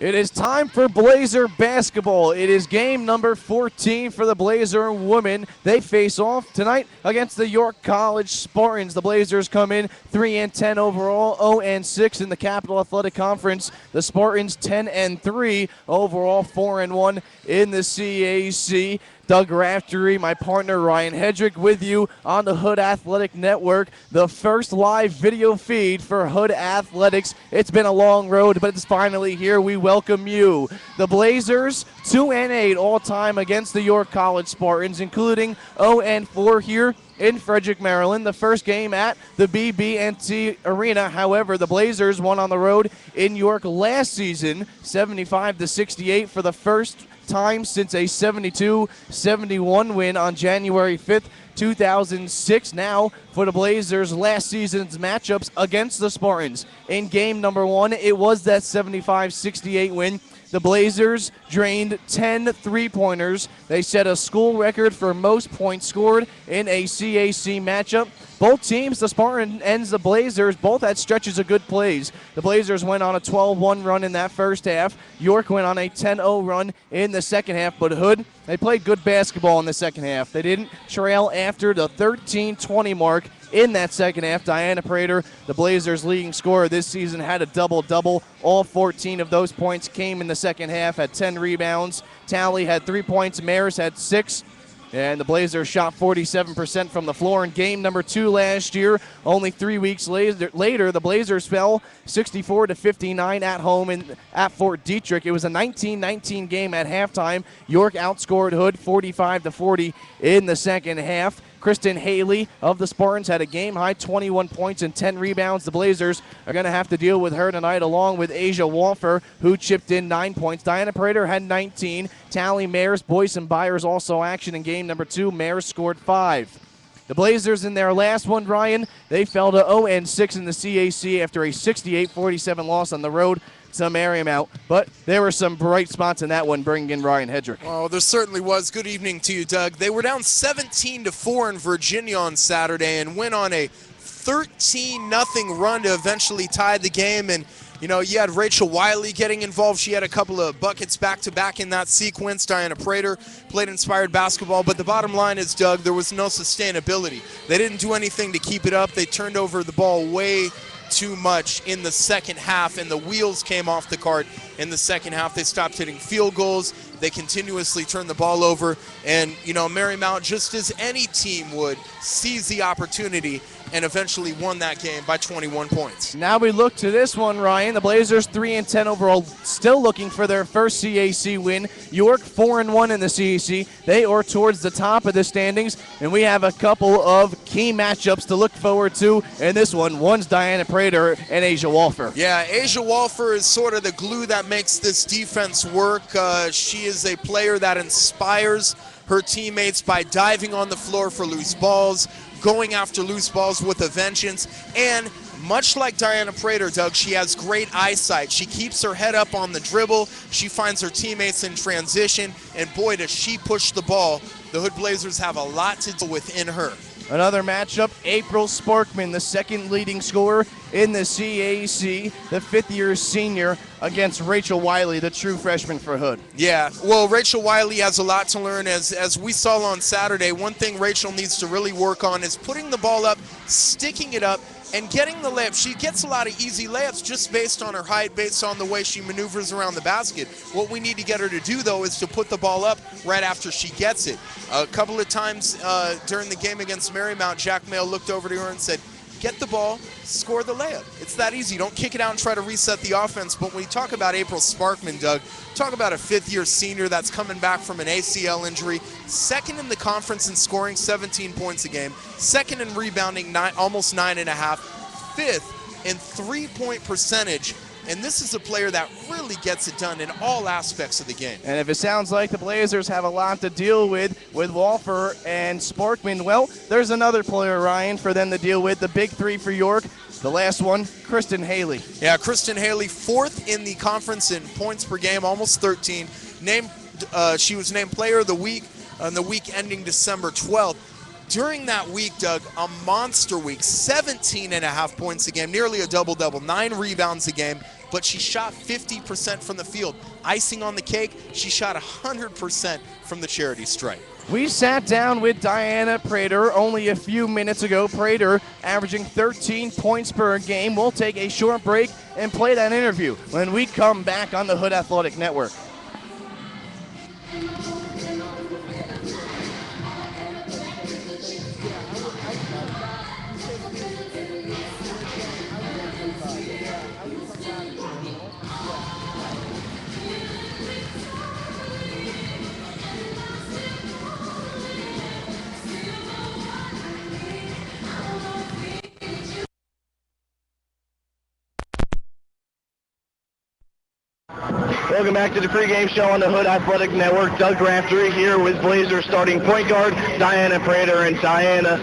It is time for Blazer basketball. It is game number 14 for the Blazer women. They face off tonight against the York College Spartans. The Blazers come in 3-10 overall, 0-6 in the Capital Athletic Conference. The Spartans 10-3 overall, 4-1 in the CAC. Doug Raftery, my partner Ryan Hedrick, with you on the Hood Athletic Network, the first live video feed for Hood Athletics. It's been a long road, but it's finally here. We welcome you. The Blazers 2-8 all-time against the York College Spartans, including 0-4 here in Frederick, Maryland. The first game at the BB&T Arena. However, the Blazers won on the road in York last season, 75-68 for the first time since a 72-71 win on January 5th, 2006. Now for the Blazers, last season's matchups against the Spartans. In game number 1, it was that 75-68 win. The Blazers drained 10 three-pointers. They set a school record for most points scored in a CAC matchup. Both teams, the Spartans and the Blazers, both had stretches of good plays. The Blazers went on a 12-1 run in that first half. York went on a 10-0 run in the second half. But Hood, they played good basketball in the second half. They didn't trail after the 13-20 mark in that second half. Diana Prater, the Blazers' leading scorer this season, had a double-double. All 14 of those points came in the second half, had 10 rebounds. Talley had 3 points. Maris had 6. And the Blazers shot 47% from the floor in game number 2 last year. Only 3 weeks later, the Blazers fell 64-59 at home at Fort Detrick. It was a 19-19 game at halftime. York outscored Hood 45-40 in the second half. Kristen Haley of the Spartans had a game-high 21 points and 10 rebounds. The Blazers are going to have to deal with her tonight, along with Asia Walfer, who chipped in 9 points. Diana Prater had 19. Tally, Maris, Boyce, and Byers also action in game number 2. Maris scored 5. The Blazers in their last one, Ryan, they fell to 0-6 in the CAC after a 68-47 loss on the road to Marymount. But there were some bright spots in that one, bringing in Ryan Hedrick. Oh, there certainly was. Good evening to you, Doug. They were down 17-4 in Virginia on Saturday and went on a 13-0 run to eventually tie the game. And you know, you had Rachel Wiley getting involved. She had a couple of buckets back-to-back in that sequence. Diana Prater played inspired basketball. But the bottom line is, Doug, there was no sustainability. They didn't do anything to keep it up. They turned over the ball way too much in the second half, and the wheels came off the cart in the second half. They stopped hitting field goals. They continuously turned the ball over. And, you know, Marymount, just as any team would, seized the opportunity and eventually won that game by 21 points. Now we look to this one, Ryan. The Blazers 3-10 overall, still looking for their first CAC win. York 4-1 in the CAC. They are towards the top of the standings, and we have a couple of key matchups to look forward to in this one. One's Diana Prater and Asia Walfer. Yeah, Asia Walfer is sort of the glue that makes this defense work. She is a player that inspires her teammates by diving on the floor for loose balls, going after loose balls with a vengeance, and much like Diana Prater, Doug, she has great eyesight. She keeps her head up on the dribble. She finds her teammates in transition, and boy, does she push the ball. The Hood Blazers have a lot to do within her. Another matchup, April Sparkman, the second leading scorer in the CAC, the fifth-year senior, against Rachel Wiley, the true freshman for Hood. Yeah, well, Rachel Wiley has a lot to learn. As we saw on Saturday, one thing Rachel needs to really work on is putting the ball up, sticking it up, and getting the layup. She gets a lot of easy layups just based on her height, based on the way she maneuvers around the basket. What we need to get her to do, though, is to put the ball up right after she gets it. A couple of times during the game against Marymount, Jack Mail looked over to her and said, get the ball, score the layup. It's that easy. Don't kick it out and try to reset the offense. But when you talk about April Sparkman, Doug, talk about a fifth-year senior that's coming back from an ACL injury, second in the conference in scoring 17 points a game, second in rebounding almost 9.5, fifth in three-point percentage. And this is a player that really gets it done in all aspects of the game. And if it sounds like the Blazers have a lot to deal with Walfer and Sparkman, well, there's another player, Ryan, for them to deal with. The big three for York. The last one, Kristen Haley. Yeah, Kristen Haley, fourth in the conference in points per game, almost 13. She was named Player of the Week on the week ending December 12th. During that week, Doug, a monster week, 17.5 points a game, nearly a double-double, 9 rebounds a game, but she shot 50% from the field. Icing on the cake, she shot 100% from the charity stripe. We sat down with Diana Prater only a few minutes ago. Prater averaging 13 points per game. We'll take a short break and play that interview when we come back on the Hood Athletic Network. Welcome back to the pregame show on the Hood Athletic Network. Doug Raftery here with Blazers starting point guard Diana Prater. And Diana,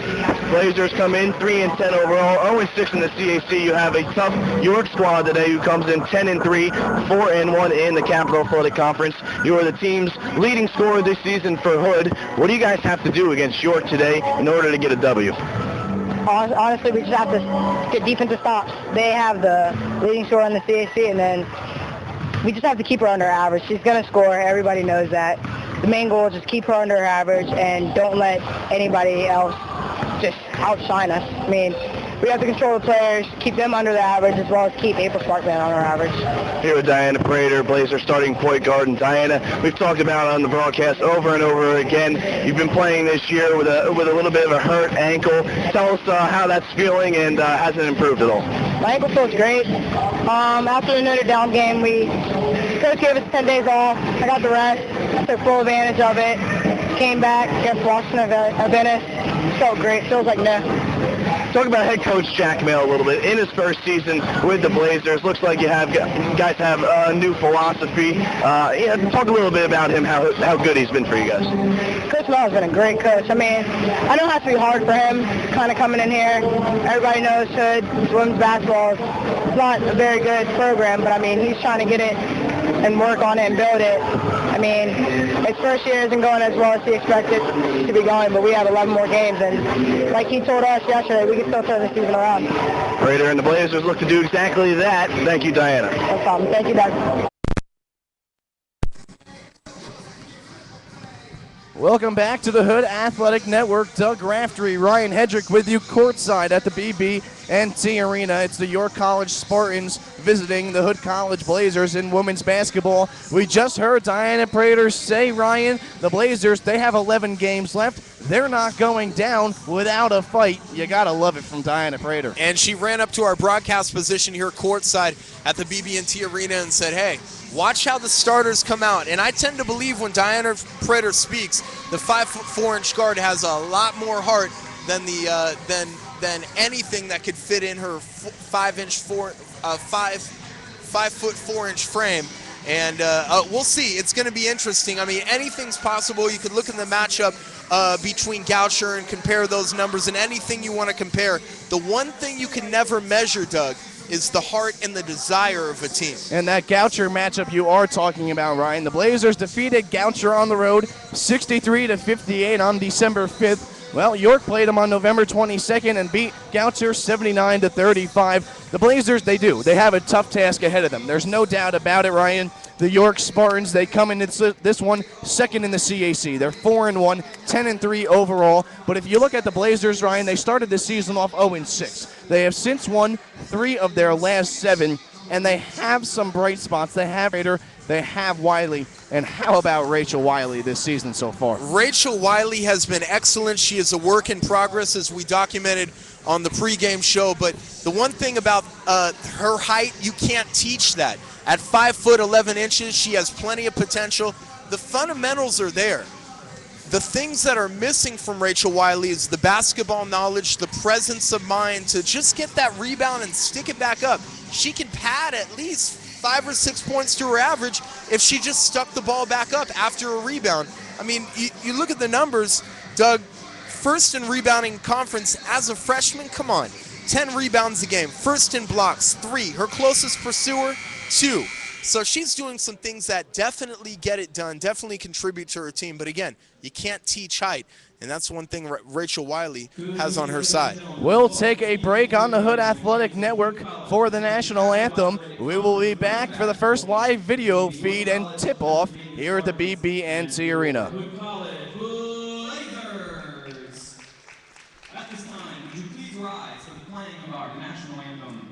Blazers come in 3-10 overall, 0-6 in the CAC. You have a tough York squad today who comes in 10-3, 4-1 in the Capital Athletic Conference. You are the team's leading scorer this season for Hood. What do you guys have to do against York today in order to get a W? Honestly, we just have to get defensive stops. They have the leading scorer in the CAC, and then we just have to keep her under average. She's going to score. Everybody knows that. The main goal is just keep her under average and don't let anybody else just outshine us. I mean, we have to control the players, keep them under the average, as well as keep April Sparkman under average. Here with Diana Prater, Blazers starting point guard. And Diana, we've talked about on the broadcast over and over again. You've been playing this year with a little bit of a hurt ankle. Tell us how that's feeling, and has it improved at all? My ankle feels great. After the Notre Dame game, coach gave us 10 days off. I got the rest, took full advantage of it. Came back against Washington Venice. Felt great. Feels like new. Talk about head coach Jack Mail a little bit. In his first season with the Blazers, looks like you guys have a new philosophy. Talk a little bit about him, how good he's been for you guys. Coach Mail has been a great coach. I mean, I know it has to be hard for him kind of coming in here. Everybody knows Hood, women's basketball. It's not a very good program, but I mean, he's trying to get it and work on it and build it. I mean, his first year isn't going as well as he expected to be going, but we have 11 more games, and like he told us yesterday, we can still turn the season around. Prater and the Blazers look to do exactly that. Thank you, Diana. No problem. Thank you, Doug. Welcome back to the Hood Athletic Network. Doug Raftery, Ryan Hedrick with you courtside at the BB&T Arena. It's the York College Spartans visiting the Hood College Blazers in women's basketball. We just heard Diana Prater say, Ryan, the Blazers, they have 11 games left. They're not going down without a fight. You got to love it from Diana Prater. And she ran up to our broadcast position here courtside at the BB&T Arena and said, hey, watch how the starters come out. And I tend to believe when Diana Prater speaks, the 5'4" guard has a lot more heart than the than anything that could fit in her 5'4" frame. And we'll see. It's going to be interesting. I mean, anything's possible. You could look in the matchup between Goucher and compare those numbers, and anything you want to compare. The one thing you can never measure, Doug, is the heart and the desire of a team. And that Goucher matchup you are talking about, Ryan. The Blazers defeated Goucher on the road 63-58 on December 5th. Well, York played them on November 22nd and beat Goucher 79-35. The Blazers, they have a tough task ahead of them. There's no doubt about it, Ryan. The York Spartans, they come in this one second in the CAC. They're 4-1, 10-3 overall. But if you look at the Blazers, Ryan, they started the season off 0-6. They have since won 3 of their last 7, and they have some bright spots. They have Rader, they have Wiley. And how about Rachel Wiley this season so far? Rachel Wiley has been excellent. She is a work in progress, as we documented on the pregame show. But the one thing about her height, you can't teach that. At 5'11", she has plenty of potential. The fundamentals are there. The things that are missing from Rachel Wiley is the basketball knowledge, the presence of mind to just get that rebound and stick it back up. She can pad at least 5 or 6 points to her average if she just stuck the ball back up after a rebound. I mean, you look at the numbers, Doug, first in rebounding conference as a freshman, come on, 10 rebounds a game, first in blocks, 3. Her closest pursuer, 2. So she's doing some things that definitely get it done, definitely contribute to her team. But again, you can't teach height, and that's one thing Rachel Wiley has on her side. We'll take a break on the Hood Athletic Network for the national anthem. We will be back for the first live video feed and tip-off here at the BB&T Arena. At this time, would you please rise for the playing of our national anthem?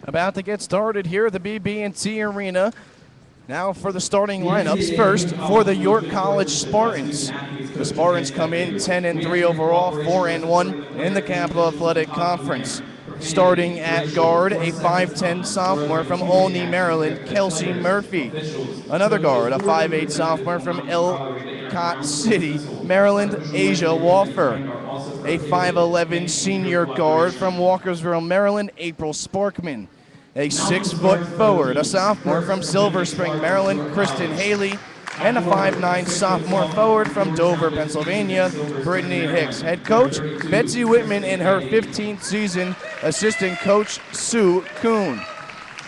About to get started here at the BB&T Arena. Now for the starting lineups. First, for the York College Spartans. The Spartans come in 10-3 overall, 4-1 in the Capital Athletic Conference. Starting at guard, a 5'10 sophomore from Olney, Maryland, Kelsey Murphy. Another guard, a 5'8 sophomore from Ellicott City, Maryland, Asia Walfer. A 5'11 senior guard from Walkersville, Maryland, April Sparkman. A 6-foot forward, a sophomore from Silver Spring, Maryland, Kristen Haley. And a 5'9 sophomore forward from Dover, Pennsylvania, Brittany Hicks. Head coach, Betsy Whitman in her 15th season, assistant coach, Sue Kuhn.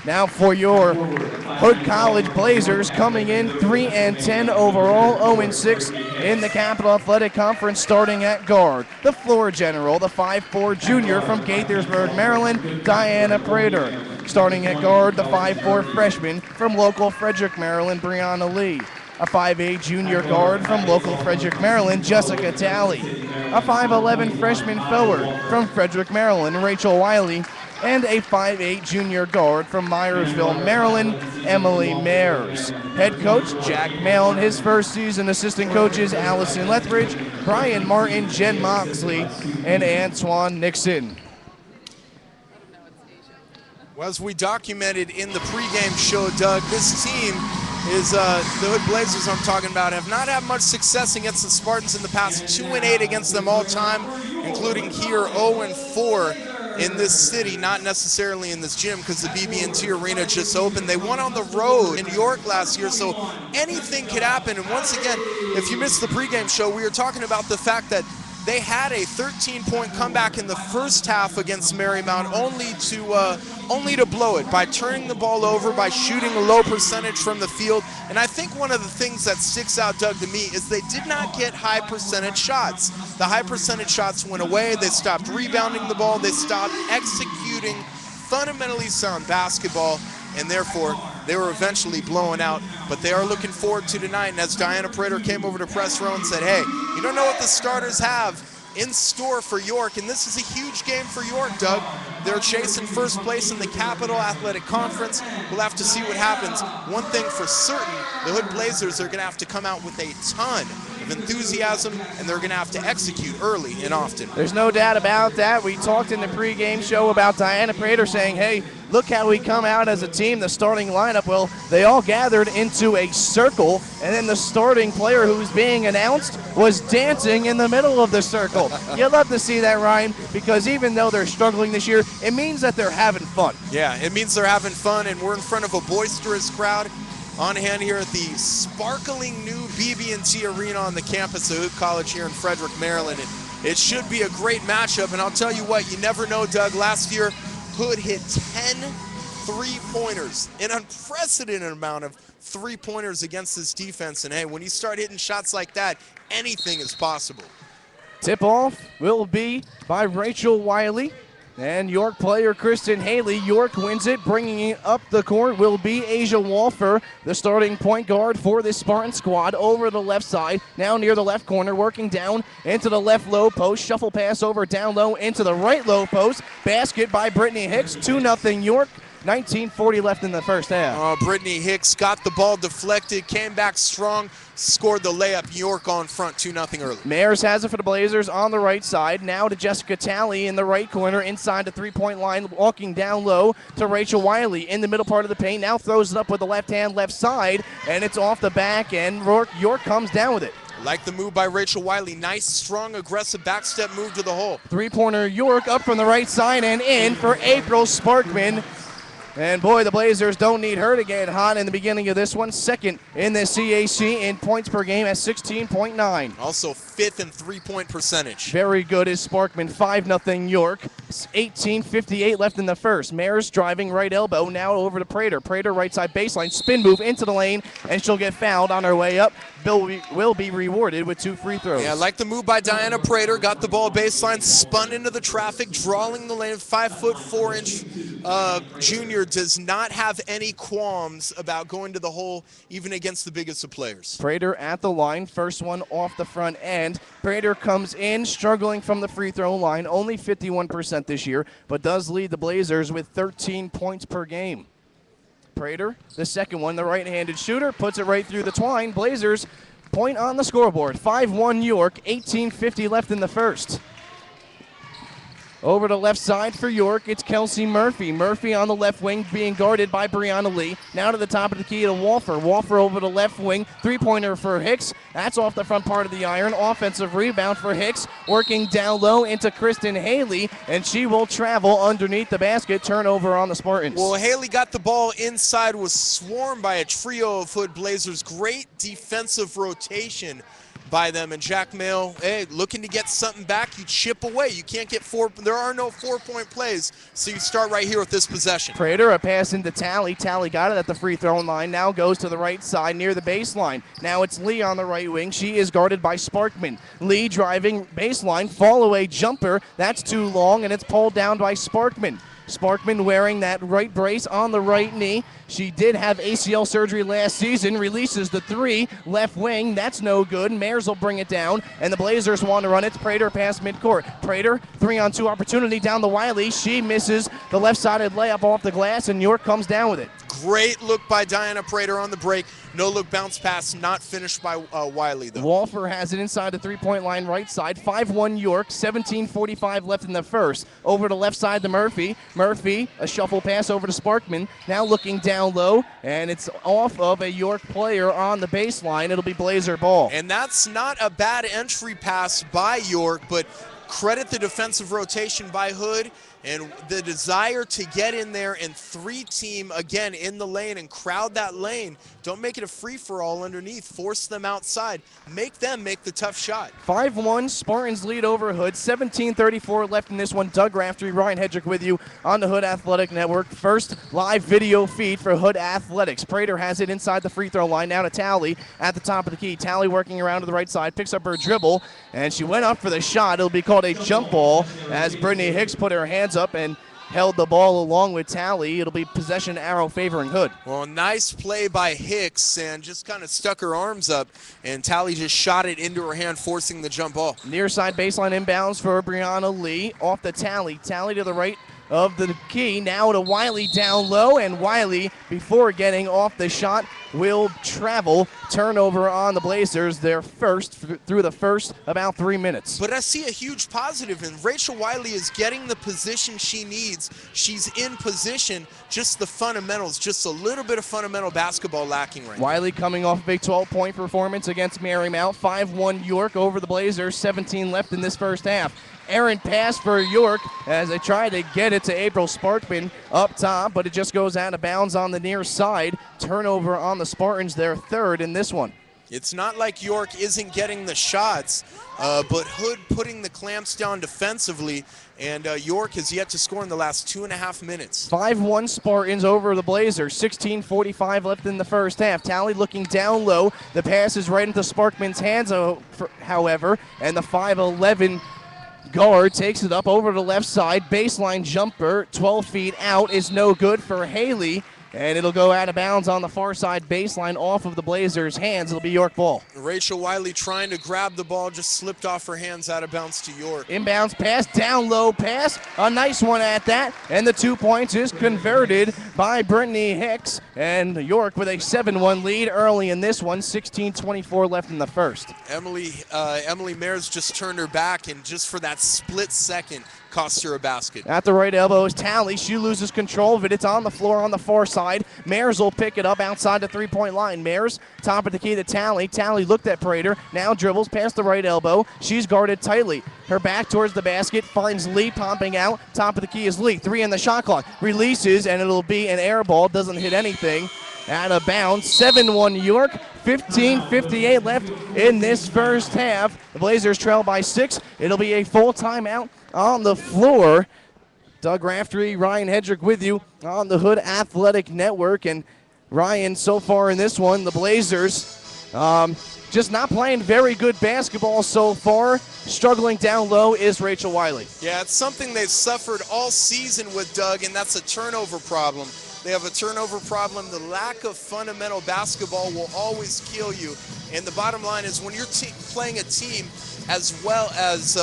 Now for your Hood College Blazers, coming in 3-10 overall, 0-6 in the Capital Athletic Conference, starting at guard. The floor general, the 5'4 junior from Gaithersburg, Maryland, Diana Prater. Starting at guard, the 5'4 freshman from local Frederick, Maryland, Brianna Lee. A 5'8 junior guard from local Frederick, Maryland, Jessica Talley. A 5'11 freshman forward from Frederick, Maryland, Rachel Wiley. And a 5'8 junior guard from Myersville, Maryland, Emily Mayers. Head coach, Jack Mail in his first season. Assistant coaches, Allison Lethbridge, Brian Martin, Jen Moxley, and Antoine Nixon. Well, as we documented in the pregame show, Doug, this team is the Hood Blazers I'm talking about have not had much success against the Spartans in the past. 2-8 against them all time, including here 0-4 in this city, not necessarily in this gym because the BB&T Arena just opened. They won on the road in York last year, so anything could happen. And once again, if you missed the pregame show, we were talking about the fact that they had a 13-point comeback in the first half against Marymount, only to blow it by turning the ball over, by shooting a low percentage from the field. And I think one of the things that sticks out, Doug, to me is they did not get high percentage shots. The high percentage shots went away. They stopped rebounding the ball. They stopped executing fundamentally sound basketball, and therefore they were eventually blown out. But they are looking forward to tonight. And as Diana Prater came over to press row and said, hey, you don't know what the starters have in store for York, and this is a huge game for York, Doug. They're chasing first place in the Capital Athletic Conference. We'll have to see what happens. One thing for certain, the Hood Blazers are going to have to come out with a ton of enthusiasm, and they're going to have to execute early and often. There's no doubt about that. We talked in the pregame show about Diana Prater saying, hey, look how we come out as a team, the starting lineup. Well, they all gathered into a circle, and then the starting player who was being announced was dancing in the middle of the circle. You love to see that, Ryan, because even though they're struggling this year, it means that they're having fun. Yeah, it means they're having fun, and we're in front of a boisterous crowd on hand here at the sparkling new BB&T Arena on the campus of Hood College here in Frederick, Maryland. And It should be a great matchup, and I'll tell you what, you never know, Doug. Last year, Hood hit 10 three-pointers, an unprecedented amount of three-pointers against this defense, and hey, when you start hitting shots like that, anything is possible. Tip-off will be by Rachel Wiley. And York player Kristen Haley. York wins it. Bringing it up the court will be Asia Walfer, the starting point guard for this Spartan squad. Over the left side, now near the left corner, working down into the left low post. Shuffle pass over down low into the right low post. Basket by Brittany Hicks. 2-0 York. 19:40 left in the first half. Brittany Hicks got the ball deflected, came back strong, scored the layup. York on front, 2-0 early. Mayers has it for the Blazers on the right side. Now to Jessica Talley in the right corner inside the three-point line, walking down low to Rachel Wiley in the middle part of the paint. Now throws it up with the left hand, left side, and it's off the back end. York comes down with it. Like the move by Rachel Wiley. Nice, strong, aggressive backstep move to the hole. Three-pointer York up from the right side and in for April Sparkman. And boy, the Blazers don't need her to get hot in the beginning of this one. Second in the CAC in points per game at 16.9. Also fifth in three-point percentage. Very good is Sparkman. 5-0 York. 18:58 left in the first. Mayers driving right elbow now over to Prater. Prater right side baseline. Spin move into the lane, and she'll get fouled on her way up. Bill will be rewarded with 2 free throws. Yeah, like the move by Diana Prater. Got the ball baseline, spun into the traffic, drawing the lane. 5'4" junior does not have any qualms about going to the hole, even against the biggest of players. Prater at the line, first one off the front end. Prater comes in, struggling from the free throw line, only 51% this year, but does lead the Blazers with 13 points per game. Prater, the second one, the right-handed shooter, puts it right through the twine. Blazers point on the scoreboard, 5-1 York, 18:50 left in the first. Over the left side for York, it's Kelsey Murphy. Murphy on the left wing being guarded by Brianna Lee. Now to the top of the key to Walfer. Walfer over the left wing. Three-pointer for Hicks. That's off the front part of the iron. Offensive rebound for Hicks. Working down low into Kristen Haley, and she will travel underneath the basket. Turnover on the Spartans. Well, Haley got the ball inside, was swarmed by a trio of Hood Blazers. Great defensive rotation by them, and Jack Mail, hey, looking to get something back, you chip away. You can't get there are no 4-point plays, so you start right here with this possession. Prater, a pass into Talley. Talley got it at the free throw line, now goes to the right side near the baseline. Now it's Lee on the right wing. She is guarded by Sparkman. Lee driving baseline, fall away jumper. That's too long, and it's pulled down by Sparkman. Sparkman wearing that right brace on the right knee. She did have ACL surgery last season. Releases the three, left wing. That's no good. Mayers will bring it down, and the Blazers want to run it. Prater past midcourt. Prater, 3-on-2 opportunity down the Wiley. She misses the left-sided layup off the glass, and York comes down with it. Great look by Diana Prater on the break. No-look bounce pass, not finished by Wiley, though. Walfer has it inside the three-point line right side. 5-1 York, 17:45 left in the first. Over to left side to Murphy. Murphy, a shuffle pass over to Sparkman. Now looking down low, and it's off of a York player on the baseline. It'll be Blazer ball. And that's not a bad entry pass by York, but credit the defensive rotation by Hood and the desire to get in there and three-team again in the lane and crowd that lane. Don't make it a free-for-all underneath. Force them outside. Make them make the tough shot. 5-1, Spartans lead over Hood. 17:34 left in this one. Doug Raftery, Ryan Hedrick with you on the Hood Athletic Network. First live video feed for Hood Athletics. Prater has it inside the free throw line. Now to Talley at the top of the key. Talley working around to the right side, picks up her dribble, and she went up for the shot. It'll be called a jump ball as Brittany Hicks put her hands up and held the ball along with Talley. It'll be possession arrow favoring Hood. Well, nice play by Hicks, and just kind of stuck her arms up, and Talley just shot it into her hand, forcing the jump ball. Near side baseline inbounds for Brianna Lee. Off the Talley. Talley to the right of the key. Now to Wiley down low, and Wiley, before getting off the shot, will travel. Turnover on the Blazers, their first through the first about 3 minutes. But I see a huge positive, and Rachel Wiley is getting the position she needs. She's in position, just the fundamentals, just a little bit of fundamental basketball lacking right now. Wiley coming off a big 12-point performance against Marymount. 5-1 York over the Blazers, 17 left in this first half. Errant pass for York as they try to get it to April Sparkman up top, but it just goes out of bounds on the near side. Turnover on the Spartans, their third in this one. It's not like York isn't getting the shots, but Hood putting the clamps down defensively, and York has yet to score in the last 2.5 minutes. 5-1 Spartans over the Blazers. 16:45 left in the first half. Talley looking down low. The pass is right into Sparkman's hands, however, and the 5'11" guard takes it up over the left side. Baseline jumper, 12 feet out, is no good for Haley. And it'll go out of bounds on the far side baseline off of the Blazers' hands. It'll be York ball. Rachel Wiley trying to grab the ball, just slipped off her hands out of bounds to York. Inbounds pass, down low pass. A nice one at that. And the 2 points is converted by Brittany Hicks. And York with a 7-1 lead early in this one. 16:24 left in the first. Emily Mayers just turned her back, and just for that split second, cost her a basket. At the right elbow is Talley. She loses control of it. It's on the floor on the far side. Mayers will pick it up outside the three-point line. Mayers, top of the key to Talley. Talley looked at Prater. Now dribbles past the right elbow. She's guarded tightly. Her back towards the basket. Finds Lee pumping out. Top of the key is Lee. 3 in the shot clock. Releases, and it'll be an air ball. Doesn't hit anything. Out of bounds. 7-1 York. 15:58 left in this first half. The Blazers trail by 6. It'll be a full timeout on the floor. Doug Raftery, Ryan Hedrick with you on the Hood Athletic Network. And Ryan, so far in this one, the Blazers just not playing very good basketball so far. Struggling down low is Rachel Wiley. Yeah, it's something they've suffered all season with, Doug, and that's a turnover problem. They have a turnover problem. The lack of fundamental basketball will always kill you. And the bottom line is, when you're playing a team as well as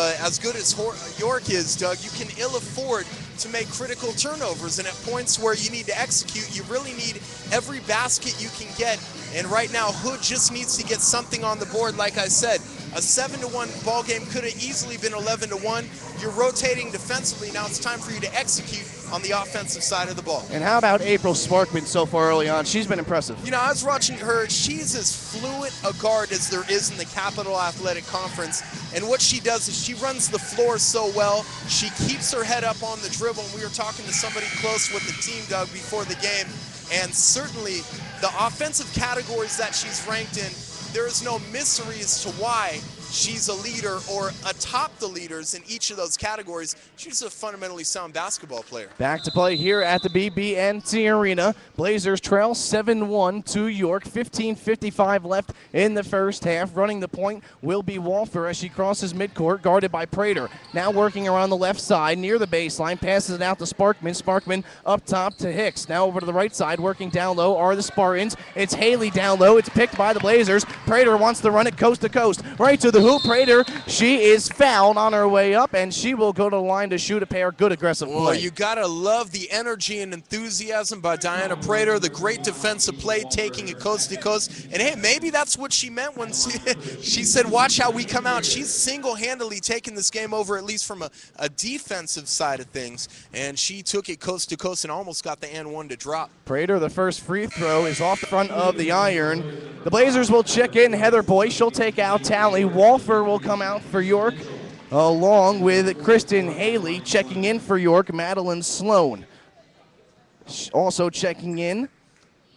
good as York is, Doug, you can ill afford to make critical turnovers. And at points where you need to execute, you really need every basket you can get. And right now, Hood just needs to get something on the board. Like I said, a 7-1 ball game could have easily been 11-1. You're rotating defensively. Now it's time for you to execute on the offensive side of the ball. And how about April Sparkman so far early on? She's been impressive. You know, I was watching her. She's as fluid a guard as there is in the Capital Athletic Conference. And what she does is she runs the floor so well. She keeps her head up on the dribble. And we were talking to somebody close with the team, Doug, before the game. And certainly the offensive categories that she's ranked in, there is no mystery as to why she's a leader or atop the leaders in each of those categories. She's a fundamentally sound basketball player. Back to play here at the BB&T Arena. Blazers trail 7-1 to York. 15:55 left in the first half. Running the point will be Walfer as she crosses midcourt, guarded by Prater. Now working around the left side near the baseline. Passes it out to Sparkman. Sparkman up top to Hicks. Now over to the right side. Working down low are the Spartans. It's Haley down low. It's picked by the Blazers. Prater wants to run it coast to coast. Right to the hoop. Prater, she is fouled on her way up, and she will go to the line to shoot a pair. Good aggressive play. Well, you got to love the energy and enthusiasm by Diana Prater, the great defensive play, taking it coast to coast. And, hey, maybe that's what she meant when she said, watch how we come out. She's single-handedly taking this game over, at least from a defensive side of things, and she took it coast to coast and almost got the and one to drop. Prater, the first free throw, is off the front of the iron. The Blazers will check in. Heather Boyce, she'll take out Talley. Walfer will come out for York, along with Kristen Haley. Checking in for York, Madeline Sloan. Also checking in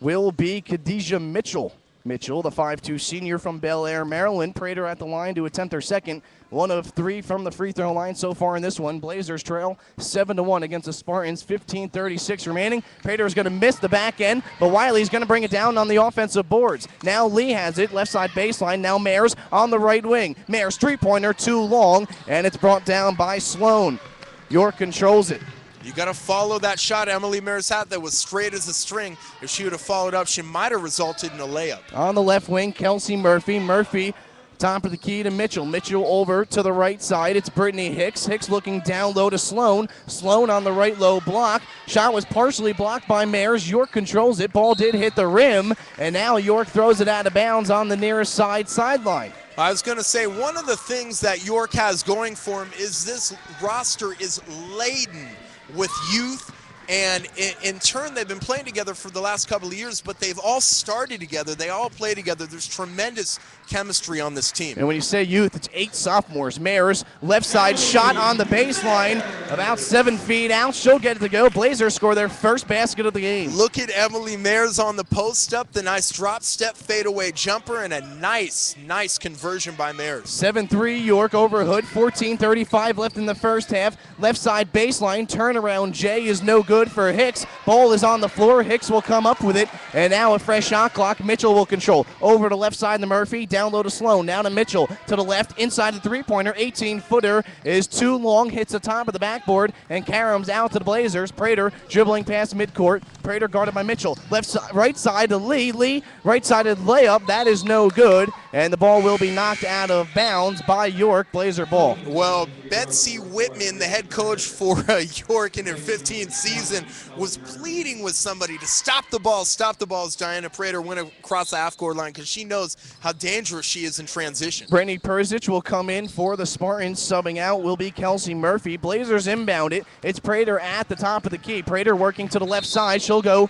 will be Khadijah Mitchell. Mitchell, the 5'2 senior from Bel Air, Maryland. Prater at the line to attempt her second. 1 of 3 from the free throw line so far in this one. Blazers trail 7-1 against the Spartans. 15:36 remaining. Prater is going to miss the back end, but Wiley's going to bring it down on the offensive boards. Now Lee has it, left side baseline. Now Mayers on the right wing. Mayers three-pointer too long, and it's brought down by Sloan. York controls it. You got to follow that shot Emily Mayers had that was straight as a string. If she would have followed up, she might have resulted in a layup. On the left wing, Kelsey Murphy. Murphy, top of the key to Mitchell. Mitchell over to the right side. It's Brittany Hicks. Hicks looking down low to Sloan. Sloan on the right low block. Shot was partially blocked by Mayers. York controls it. Ball did hit the rim, and now York throws it out of bounds on the nearest sideline. I was going to say, one of the things that York has going for him is this roster is laden with youth And in turn, they've been playing together for the last couple of years, but they've all started together. They all play together. There's tremendous chemistry on this team. And when you say youth, it's 8 sophomores. Mares, left side shot on the baseline, about 7 feet out. She'll get it to go. Blazers score their first basket of the game. Look at Emily Mares on the post up, the nice drop step fadeaway jumper, and a nice conversion by Mares. 7-3 York over Hood. 14:35 left in the first half. Left side baseline turnaround. Jay is no good for Hicks. Ball is on the floor. Hicks will come up with it. And now a fresh shot clock. Mitchell will control. Over to left side to Murphy. Down low to Sloan. Now to Mitchell. To the left. Inside the three-pointer. 18-footer is too long. Hits the top of the backboard. And Karam's out to the Blazers. Prater dribbling past midcourt. Prater guarded by Mitchell. Left side, right side to Lee. Lee right-sided layup. That is no good. And the ball will be knocked out of bounds by York. Blazer ball. Well, Betsy Whitman, the head coach for York in her 15th season, was pleading with somebody to stop the ball as Diana Prater went across the half-court line because she knows how dangerous she is in transition. Brittany Perzic will come in for the Spartans. Subbing out will be Kelsey Murphy. Blazers inbound it. It's Prater at the top of the key. Prater working to the left side. She'll go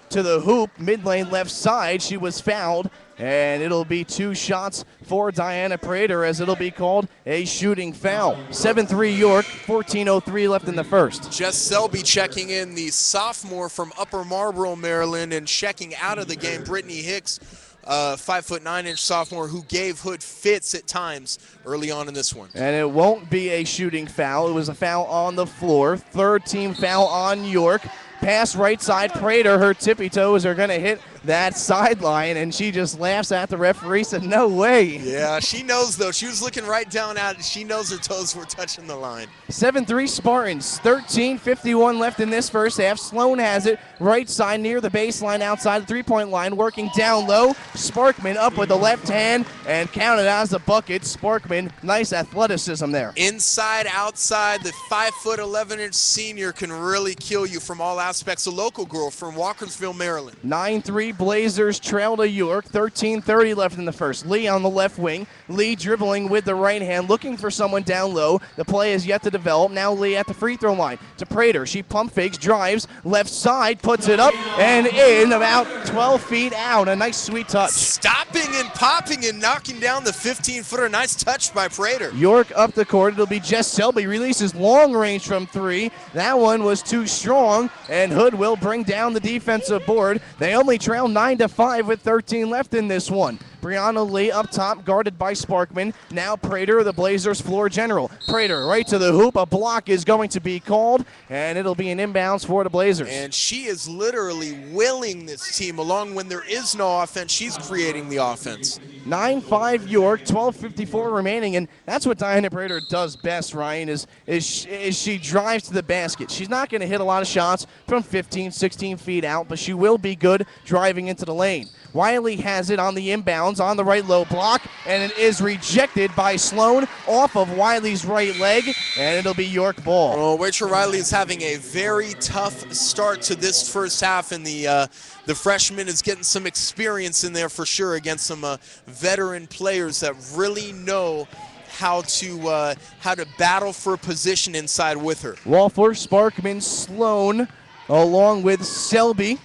to the hoop, mid-lane left side. She was fouled, and it'll be 2 shots for Diana Prater as it'll be called a shooting foul. 7-3 York, 14:03 left in the first. Jess Selby checking in, the sophomore from Upper Marlboro, Maryland, and checking out of the game Brittany Hicks, 5'9" sophomore who gave Hood fits at times early on in this one. And it won't be a shooting foul. It was a foul on the floor. Third team foul on York. Pass right side, Prater. Her tippy toes are going to hit that sideline, and she just laughs at the referee, said, no way. Yeah, she knows, though. She was looking right down at it. She knows her toes were touching the line. 7-3 Spartans, 13:51 left in this first half. Sloan has it right side near the baseline outside the three-point line, working down low. Sparkman up with the left hand and counted as a bucket. Sparkman, nice athleticism there. Inside, outside, the 5'11" senior can really kill you from all aspects. A local girl from Walkersville, Maryland. 9-3 Blazers trail to York. 13:30 left in the first. Lee on the left wing. Lee dribbling with the right hand, looking for someone down low. The play is yet to develop. Now Lee at the free throw line to Prater. She pump fakes, drives, left side, puts it up and in about 12 feet out. A nice sweet touch. Stopping and popping and knocking down the 15-footer. Nice touch by Prater. York up the court. It'll be Jess Selby. Releases long range from 3. That one was too strong, and Hood will bring down the defensive board. They only trail 9-5 with 13 left in this one. Brianna Lee up top, guarded by Sparkman. Now Prater, the Blazers floor general. Prater right to the hoop. A block is going to be called, and it'll be an inbounds for the Blazers. And she is literally willing this team along. When there is no offense, she's creating the offense. 9-5 York, 12:54 remaining, and that's what Diana Prater does best, Ryan, is she drives to the basket. She's not going to hit a lot of shots from 15, 16 feet out, but she will be good driving into the lane. Wiley has it on the inbounds, on the right low block, and it is rejected by Sloan off of Wiley's right leg, and it'll be York ball. Well, Rachel Riley is having a very tough start to this first half, and the freshman is getting some experience in there for sure against some veteran players that really know how to battle for a position inside with her. Walford, Sparkman, Sloan, along with Selby,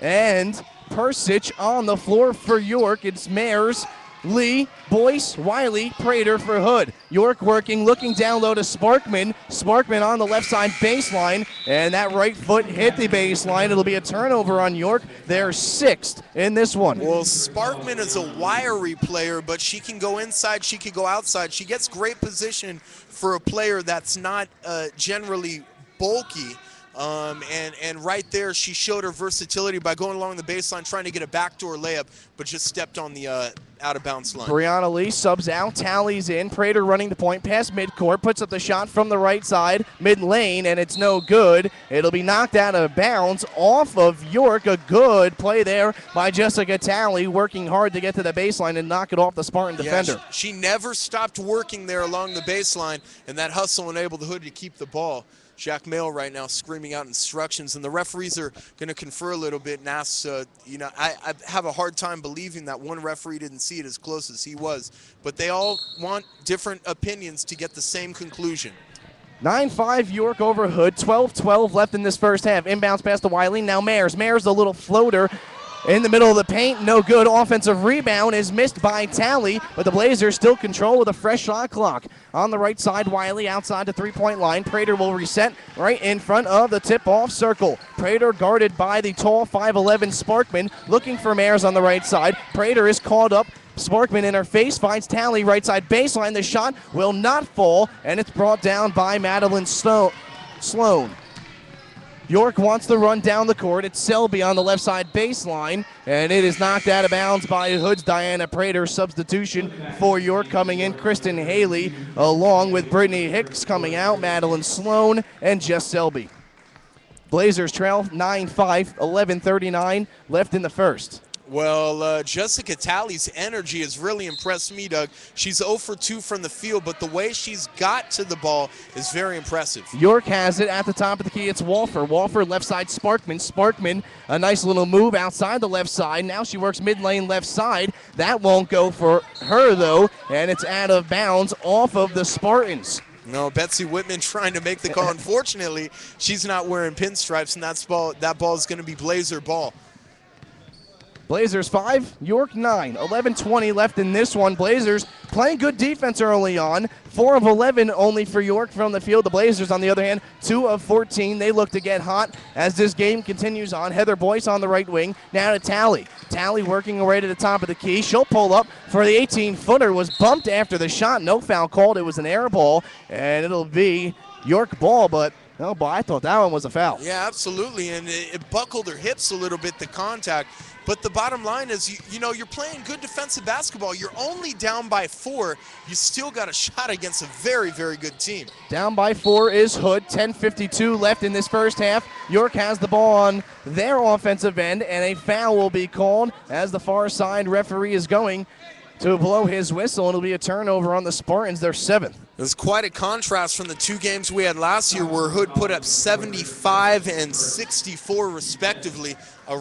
and Persic on the floor for York. It's Mares, Lee, Boyce, Wiley, Prater for Hood. York working, looking down low to Sparkman. Sparkman on the left side baseline, and that right foot hit the baseline. It'll be a turnover on York. They're 6th in this one. Well, Sparkman is a wiry player, but she can go inside, she can go outside. She gets great position for a player that's not generally bulky. And right there, she showed her versatility by going along the baseline, trying to get a backdoor layup, but just stepped on the out-of-bounds line. Brianna Lee subs out, tallies in. Prater running the point, past midcourt, puts up the shot from the right side, mid-lane, and it's no good. It'll be knocked out of bounds off of York. A good play there by Jessica Talley, working hard to get to the baseline and knock it off the Spartan defender. Yeah, she never stopped working there along the baseline, and that hustle enabled the Hood to keep the ball. Jack Mail right now screaming out instructions, and the referees are going to confer a little bit and ask, I have a hard time believing that one referee didn't see it as close as he was, but they all want different opinions to get the same conclusion. 9-5 York over Hood. 12-12 left in this first half. Inbounds pass to Wiley. Now Mayers. Mayers, the little floater in the middle of the paint. No good. Offensive rebound is missed by Talley, but the Blazers still control with a fresh shot clock. On the right side, Wiley outside the three-point line. Prater will reset right in front of the tip-off circle. Prater guarded by the tall 5'11 Sparkman, looking for Mayers on the right side. Prater is called up. Sparkman in her face finds Talley right side baseline. The shot will not fall, and it's brought down by Madeline Sloan. York wants to run down the court. It's Selby on the left side baseline, and it is knocked out of bounds by Hood's Diana Prater. Substitution for York coming in, Kristen Haley, along with Brittany Hicks coming out, Madeline Sloan, and Jess Selby. Blazers trail 9-5, 11:39 left in the first. Well, Jessica Talley's energy has really impressed me, Doug. She's 0 for 2 from the field, but the way she's got to the ball is very impressive. York has it at the top of the key. It's Walfer. Walfer left side Sparkman. Sparkman, a nice little move outside the left side. Now she works mid-lane left side. That won't go for her, though, and it's out of bounds off of the Spartans. No, Betsy Whitman trying to make the call. Unfortunately, she's not wearing pinstripes, and that ball is going to be Blazer ball. Blazers 5, York 9. 11:20 left in this one. Blazers playing good defense early on. 4 of 11 only for York from the field. The Blazers, on the other hand, 2 of 14. They look to get hot as this game continues on. Heather Boyce on the right wing. Now to Talley. Talley working right at the top of the key. She'll pull up for the 18-footer. Was bumped after the shot. No foul called. It was an air ball, and it'll be York ball, but oh boy, I thought that one was a foul. Yeah, absolutely, and it buckled her hips a little bit, the contact. But the bottom line is, you know, you're playing good defensive basketball. You're only down by 4. You still got a shot against a very, very good team. Down by 4 is Hood. 10:52 left in this first half. York has the ball on their offensive end, and a foul will be called as the far side referee is going to blow his whistle. It'll be a turnover on the Spartans, their 7th. It was quite a contrast from the 2 games we had last year where Hood put up 75 and 64 respectively. A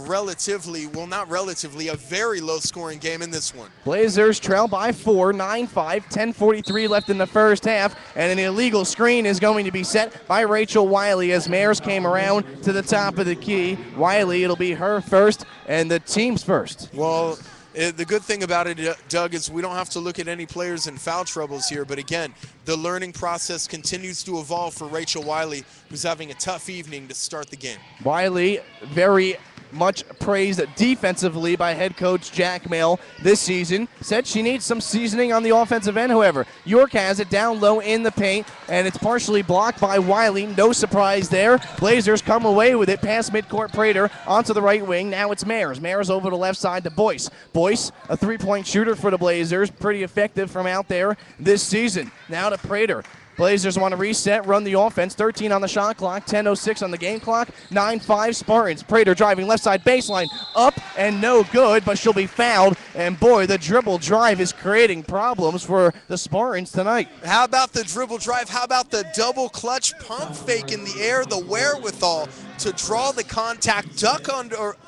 very low-scoring game in this one. Blazers trail by 4, 9-5, 10:43 left in the first half, and an illegal screen is going to be set by Rachel Wiley as Mayers came around to the top of the key. Wiley, it'll be her first and the team's first. Well, the good thing about it, Doug, is we don't have to look at any players in foul troubles here. But again, the learning process continues to evolve for Rachel Wiley, who's having a tough evening to start the game. Wiley, very much praised defensively by head coach Jack Mail this season. Said she needs some seasoning on the offensive end, however. York has it down low in the paint, and it's partially blocked by Wiley. No surprise there. Blazers come away with it past midcourt. Prater onto the right wing. Now it's Mayers. Mayers over the left side to Boyce. Boyce, a three-point shooter for the Blazers. Pretty effective from out there this season. Now to Prater. Blazers want to reset, run the offense. 13 on the shot clock, 10:06 on the game clock. 9-5 Spartans. Prater driving left side baseline, up and no good, but she'll be fouled. And boy, the dribble drive is creating problems for the Spartans tonight. How about the dribble drive? How about the double clutch pump fake in the air? The wherewithal to draw the contact, duck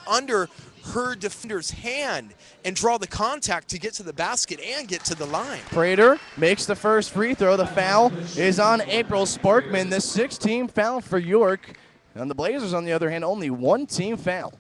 under her defender's hand and draw the contact to get to the basket and get to the line. Prater makes the first free throw. The foul is on April Sparkman, the 6th team foul for York. And the Blazers, on the other hand, only 1 team foul.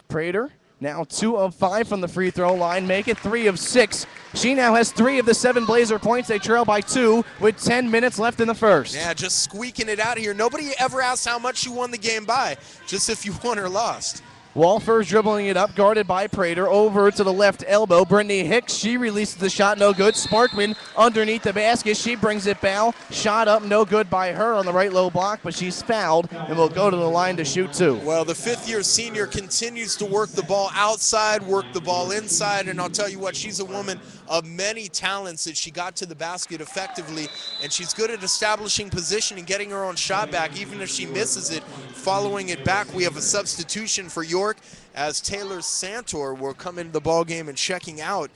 Prater now 2 of 5 from the free throw line, make it 3 of 6. She now has 3 of the 7 Blazer points. They trail by 2 with 10 minutes left in the first. Yeah, just squeaking it out here. Nobody ever asked how much you won the game by, just if you won or lost. Walfer dribbling it up, guarded by Prater, over to the left elbow. Brittany Hicks, she releases the shot, no good. Sparkman underneath the basket, she brings it foul. Shot up, no good by her on the right low block, but she's fouled and will go to the line to shoot 2. Well, the 5th-year senior continues to work the ball outside, work the ball inside, and I'll tell you what, she's a woman of many talents that she got to the basket effectively, and she's good at establishing position and getting her own shot back, even if she misses it, following it back. We have a substitution for York as Taylor Santor will come into the ball game and checking out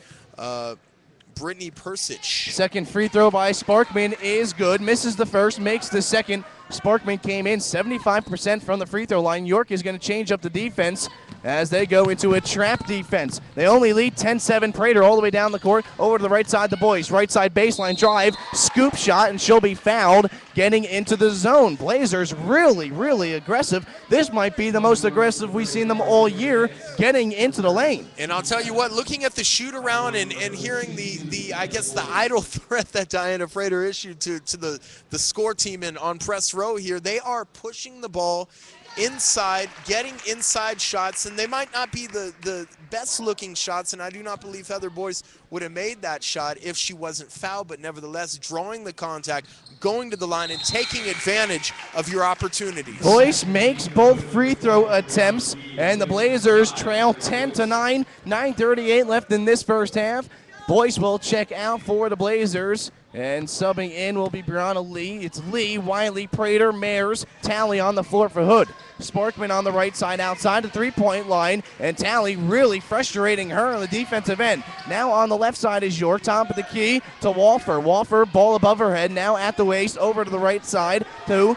Brittany Persich. Second free throw by Sparkman is good. Misses the first, makes the second. Sparkman came in 75% from the free throw line. York is going to change up the defense as they go into a trap defense. They only lead 10-7. Prater all the way down the court, over to the right side, the boys. Right side baseline drive, scoop shot, and she'll be fouled getting into the zone. Blazers really, really aggressive. This might be the most aggressive we've seen them all year getting into the lane. And I'll tell you what, looking at the shoot around and hearing the I guess the idle threat that Diana Prater issued to the score team on press row here, they are pushing the ball inside, getting inside shots, and they might not be the best looking shots, and I do not believe Heather Boyce would have made that shot if she wasn't fouled, but nevertheless drawing the contact, going to the line, and taking advantage of your opportunities. Boyce makes both free throw attempts, and the Blazers trail 10-9, 9:38 left in this first half. Boyce will check out for the Blazers, and subbing in will be Brianna Lee. It's Lee, Wiley, Prater, Mayers, Talley on the floor for Hood. Sparkman on the right side outside the three-point line, and Talley really frustrating her on the defensive end. Now on the left side is York, top of the key to Walfer. Walfer, ball above her head, now at the waist, over to the right side to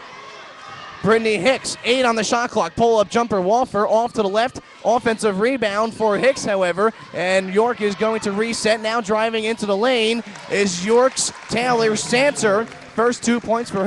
Brittany Hicks. 8 on the shot clock. Pull-up jumper. Walfer off to the left. Offensive rebound for Hicks, however. And York is going to reset. Now driving into the lane is York's Taylor Santer. First 2 points for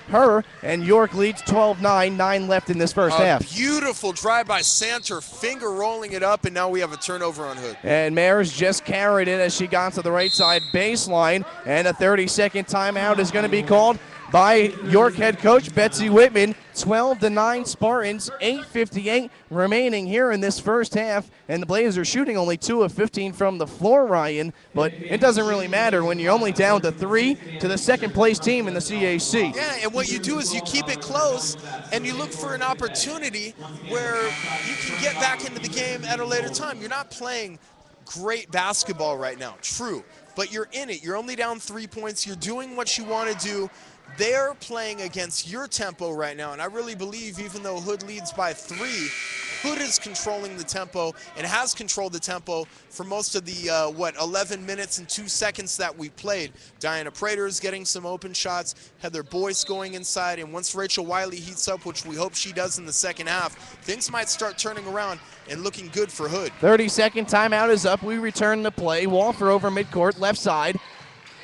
her, and York leads 12-9, 9 left in this first half. Beautiful drive by Santer, finger rolling it up, and now we have a turnover on Hood. And Mayers just carried it as she got to the right side baseline, and a 30-second timeout is going to be called by York head coach Betsy Whitman. 12-9 Spartans, 8:58 remaining here in this first half, and the Blazers shooting only 2 of 15 from the floor, Ryan, but it doesn't really matter when you're only down to 3 to the second place team in the CAC. Yeah, and what you do is you keep it close and you look for an opportunity where you can get back into the game at a later time. You're not playing great basketball right now, true, but you're in it. You're only down 3 points. You're doing what you want to do. They're playing against your tempo right now, and I really believe even though Hood leads by 3, Hood is controlling the tempo and has controlled the tempo for most of the, 11 minutes and 2 seconds that we played. Diana Prater is getting some open shots, Heather Boyce going inside, and once Rachel Wiley heats up, which we hope she does in the second half, things might start turning around and looking good for Hood. 30-second timeout is up. We return to play. Walfer over midcourt, left side.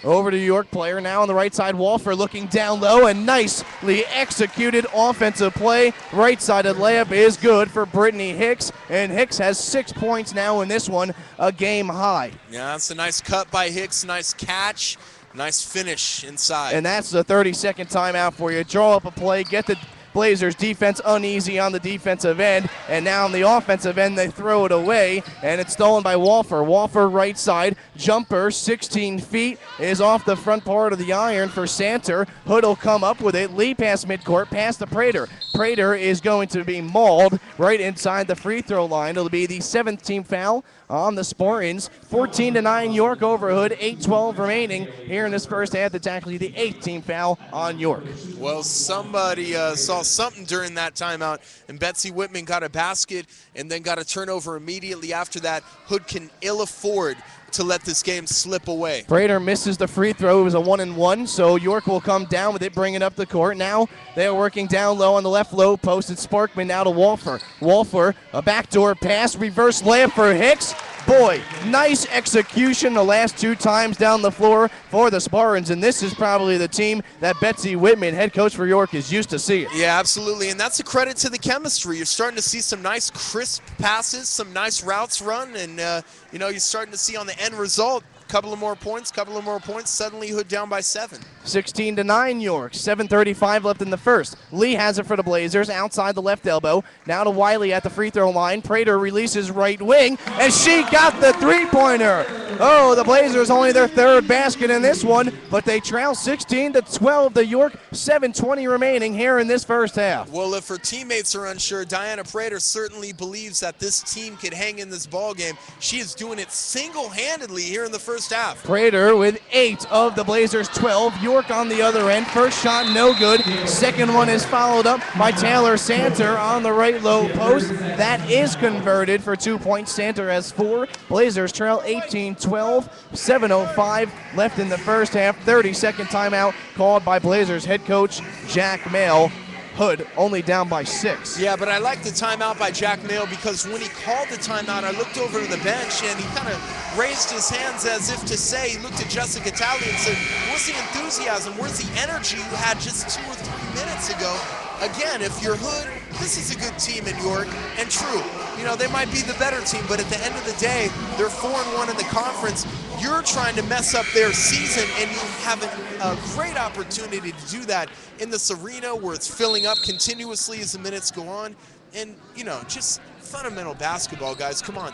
Over to York player, now on the right side, Walfer looking down low, and nicely executed offensive play. Right-sided layup is good for Brittany Hicks, and Hicks has 6 points now in this one, a game high. Yeah, that's a nice cut by Hicks, nice catch, nice finish inside. And that's the 30-second timeout for you. Draw up a play, get the Blazers defense uneasy on the defensive end, and now on the offensive end they throw it away, and it's stolen by Walfer. Walfer right side, jumper 16 feet is off the front part of the iron for Santer. Hood will come up with it, Lee past midcourt, past to Prater. Prater is going to be mauled right inside the free throw line. It'll be the 7th team foul on the Spartans. 14-9 York over Hood, 8:12 remaining here in this first half. That's actually the 8th team foul on York. Well, somebody saw something during that timeout, and Betsy Whitman got a basket and then got a turnover immediately after that. Hood can ill afford to let this game slip away. Prater misses the free throw. It was a 1-and-1, so York will come down with it, bring it up the court. Now they are working down low on the left low post. It's Sparkman now to Walfer. Walfer, a backdoor pass, reverse layup for Hicks. Boy, nice execution the last 2 times down the floor for the Spartans, and this is probably the team that Betsy Whitman, head coach for York, is used to seeing. Yeah, absolutely, and that's a credit to the chemistry. You're starting to see some nice crisp passes, some nice routes run, and you're starting to see on the end result, couple of more points, suddenly Hood down by 7. 16-9 York, 7:35 left in the first. Lee has it for the Blazers, outside the left elbow. Now to Wiley at the free throw line. Prater releases right wing, and she got the three-pointer. Oh, the Blazers only their 3rd basket in this one, but they trail 16-12 to York, 7:20 remaining here in this first half. Well, if her teammates are unsure, Diana Prater certainly believes that this team could hang in this ball game. She is doing it single-handedly here in the first half. Prater with 8 of the Blazers' 12. York on the other end. First shot, no good. Second one is followed up by Taylor Santer on the right low post. That is converted for 2 points. Santer has 4. Blazers trail 18-12. 7:05 left in the first half. 30-second timeout called by Blazers head coach Jack Mail. Hood only down by 6. Yeah, but I like the timeout by Jack Mail because when he called the timeout, I looked over to the bench and he kind of raised his hands as if to say, he looked at Jessica Talley and said, where's the enthusiasm? Where's the energy you had just 2 or 3 minutes ago? Again, if you're Hood, this is a good team in York, and true, you know, they might be the better team, but at the end of the day, they're 4-1 in the conference. You're trying to mess up their season, and you have a great opportunity to do that in this arena where it's filling up continuously as the minutes go on. And, you know, just fundamental basketball, guys. Come on.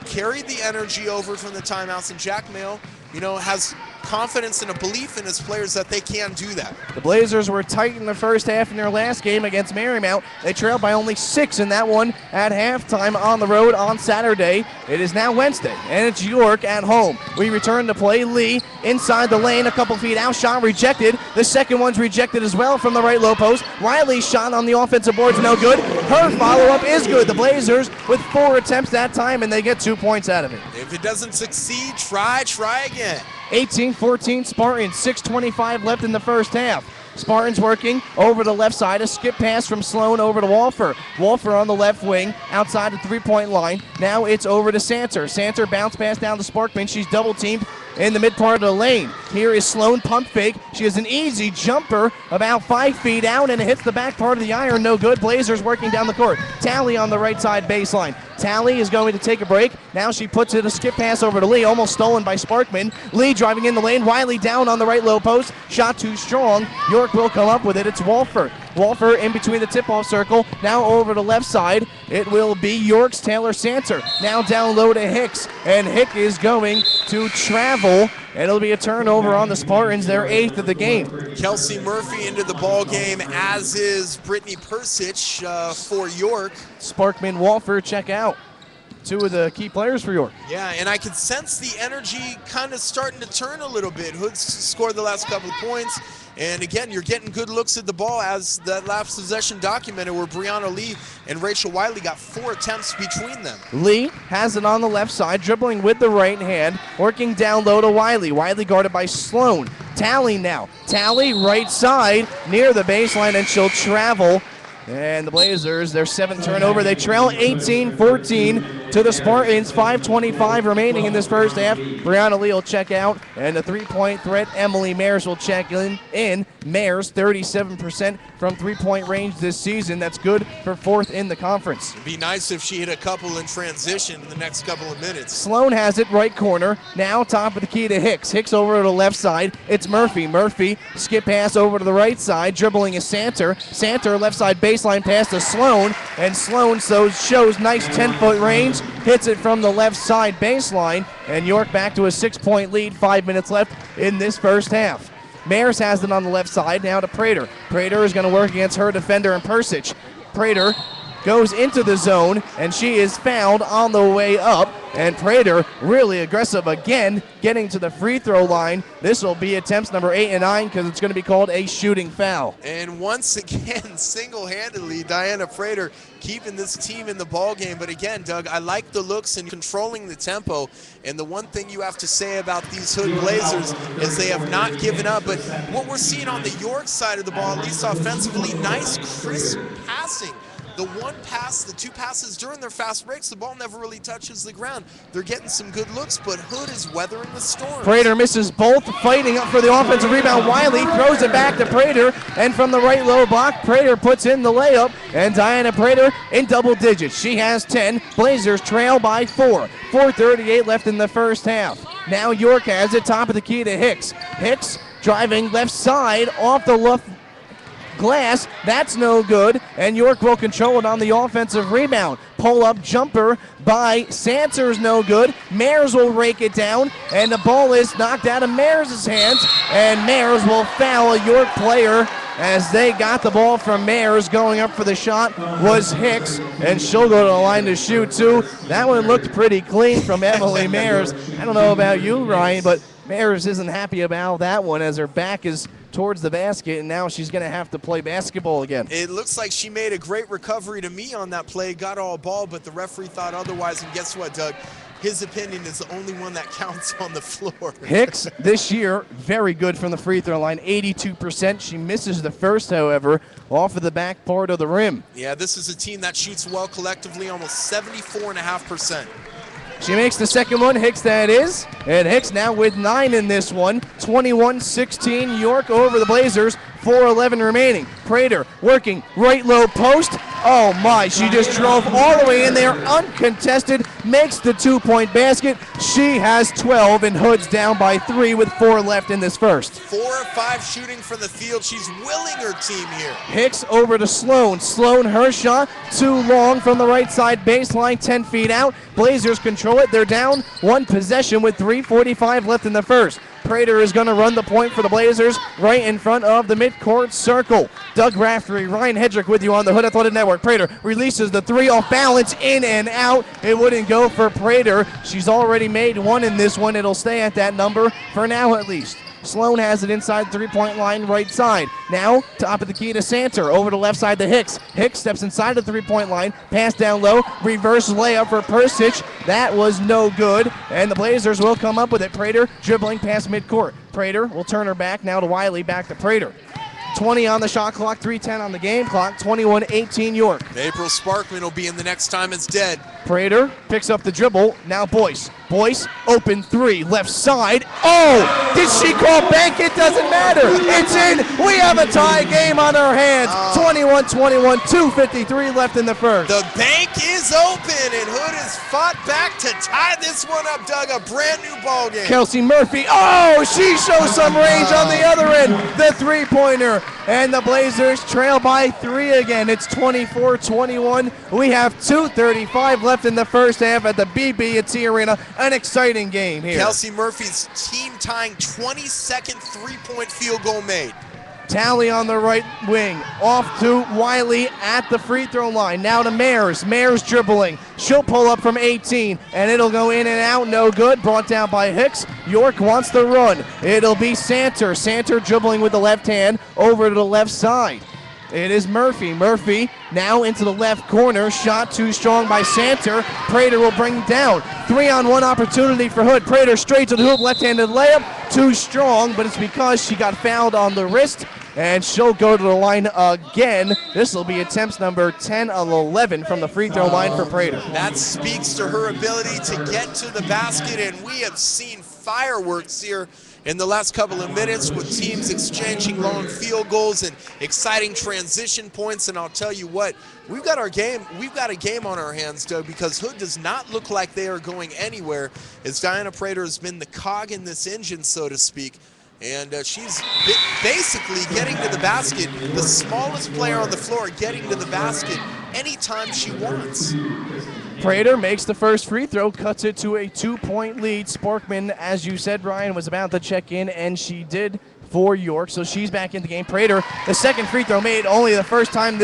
Carry the energy over from the timeouts, and Jack Mail, you know, has confidence and a belief in his players that they can do that. The Blazers were tight in the first half in their last game against Marymount. They trailed by only 6 in that one at halftime on the road on Saturday. It is now Wednesday, and it's York at home. We return to play. Lee inside the lane, a couple feet out, shot rejected. The second one's rejected as well from the right low post. Riley's shot on the offensive board's no good. Her follow-up is good. The Blazers with 4 attempts that time, and they get 2 points out of it. If it doesn't succeed, try again. 18-14 Spartans, 6:25 left in the first half. Spartans working over the left side, a skip pass from Sloan over to Walfer. Walfer on the left wing, outside the three-point line. Now it's over to Santer. Santer bounce pass down to Sparkman. She's double-teamed in the mid part of the lane. Here is Sloan, pump fake. She has an easy jumper about 5 feet out, and it hits the back part of the iron, no good. Blazers working down the court. Talley on the right side baseline. Talley is going to take a break. Now she puts it a skip pass over to Lee, almost stolen by Sparkman. Lee driving in the lane. Wiley down on the right low post. Shot too strong. York will come up with it. It's Walfer. Walfer in between the tip-off circle. Now over the left side. It will be York's Taylor Santer. Now down low to Hicks. And Hick is going to travel. And it'll be a turnover on the Spartans, their 8th of the game. Kelsey Murphy into the ball game, as is Brittany Persich for York. Sparkman, Walfer, check out. 2 of the key players for York. Yeah, and I can sense the energy kind of starting to turn a little bit. Hood's scored the last couple of points. And again, you're getting good looks at the ball, as that last possession documented, where Brianna Lee and Rachel Wiley got 4 attempts between them. Lee has it on the left side, dribbling with the right hand, working down low to Wiley. Wiley guarded by Sloan. Talley now. Talley right side near the baseline, and she'll travel. And the Blazers, their 7th turnover. They trail 18-14 to the Spartans. 5:25 remaining in this first half. Brianna Lee will check out, and the three-point threat, Emily Mayers, will check in. Mayers, 37% from three-point range this season. That's good for 4th in the conference. It'd be nice if she hit a couple in transition in the next couple of minutes. Sloan has it right corner. Now top of the key to Hicks. Hicks over to the left side. It's Murphy. Murphy, skip pass over to the right side. Dribbling is Santer. Santer, left side baseline pass to Sloan. And Sloan shows nice 10-foot range. Hits it from the left side baseline. And York back to a 6-point lead. 5 minutes left in this first half. Mayers has it on the left side, now to Prater. Prater is going to work against her defender in Persich. Prater goes into the zone, and she is fouled on the way up. And Prater really aggressive again, getting to the free throw line. This will be attempts number 8 and 9, because it's going to be called a shooting foul. And once again, single-handedly, Diana Prater keeping this team in the ball game. But again, Doug, I like the looks and controlling the tempo. And the one thing you have to say about these Hood Blazers is they have not given up. But what we're seeing on the York side of the ball, at least offensively, nice, crisp passing. The one pass, the 2 passes during their fast breaks, the ball never really touches the ground. They're getting some good looks, but Hood is weathering the storm. Prater misses both, fighting up for the offensive rebound. Wiley throws it back to Prater, and from the right low block, Prater puts in the layup, and Diana Prater in double digits. She has 10. Blazers trail by 4. 4:38 left in the first half. Now York has it, top of the key to Hicks. Hicks driving left side off the left glass, that's no good, and York will control it on the offensive rebound. Pull-up jumper by Santer's no good. Mayers will rake it down, and the ball is knocked out of Mayers' hands, and Mayers will foul a York player as they got the ball from Mayers. Going up for the shot was Hicks, and she'll go to the line to shoot too. That one looked pretty clean from Emily Mayers. I don't know about you, Ryan, but Mayers isn't happy about that one, as her back is towards the basket, and now she's going to have to play basketball again. It looks like she made a great recovery to me on that play, got all ball, but the referee thought otherwise, and guess what, Doug? his opinion is the only one that counts on the floor. Hicks this year, very good from the free throw line, 82%. She misses the first, however, off of the back part of the rim. Yeah, this is a team that shoots well collectively, almost 74.5%. She makes the second one, Hicks that is, and Hicks now with 9 in this one. 21-16, York over the Blazers, 4:11 remaining. Prater working right low post. Oh my, she just drove all the way in there, uncontested, makes the 2-point basket. She has 12, and Hood's down by 3 with 4 left in this first. 4 of 5 shooting from the field. She's willing her team here. Hicks over to Sloan. Sloan, her shot, too long from the right side baseline, 10 feet out. Blazers control it. They're down 1 possession with 3:45 left in the first. Prater is going to run the point for the Blazers right in front of the midcourt circle. Doug Raftery, Ryan Hedrick with you on the Hood Athletic Network. Prater releases the 3 off balance, in and out. It wouldn't go for Prater. She's already made 1 in this one. It'll stay at that number for now at least. Sloan has it inside 3-point line right side. Now, top of the key to Santer. Over to left side to Hicks. Hicks steps inside the 3-point line. Pass down low. Reverse layup for Persic. That was no good. And the Blazers will come up with it. Prater dribbling past midcourt. Prater will turn her back now to Wiley. Back to Prater. 20 on the shot clock, 3:10 on the game clock, 21-18 York. April Sparkman will be in the next time it's dead. Prater picks up the dribble. Now Boyce. Boyce, open 3, left side. Oh, did she call bank? It doesn't matter. It's in. We have a tie game on our hands. 21-21, 2:53 left in the first. The bank is open, and Hood has fought back to tie this one up, Doug. A brand new ball game. Kelsey Murphy. Oh, she shows some range on the other end. The 3-pointer. And the Blazers trail by 3 again. It's 24-21. We have 2:35 left in the first half at the BB&T Arena. An exciting game here. Kelsey Murphy's team-tying 22nd 3-point field goal made. Tally on the right wing. Off to Wiley at the free throw line. Now to Mayers. Mayers dribbling. She'll pull up from 18, and it'll go in and out. No good. Brought down by Hicks. York wants the run. It'll be Santer. Santer dribbling with the left hand over to the left side. It is Murphy. Murphy now into the left corner. Shot too strong by Santer. Prater will bring down. 3-on-1 opportunity for Hood. Prater straight to the hoop. Left-handed layup. Too strong, but it's because she got fouled on the wrist. And she'll go to the line again. This will be attempts number 10 of 11 from the free throw line for Prater. That speaks to her ability to get to the basket, and we have seen fireworks here in the last couple of minutes with teams exchanging long field goals and exciting transition points. And I'll tell you what, we've got a game on our hands, Doug, because Hood does not look like they are going anywhere, as Diana Prater has been the cog in this engine, so to speak. And she's basically getting to the basket, the smallest player on the floor getting to the basket anytime she wants. Prater makes the first free throw, cuts it to a 2-point lead. Sparkman, as you said, Brian, was about to check in, and she did for York, so she's back in the game. Prater, the second free throw made, only the first time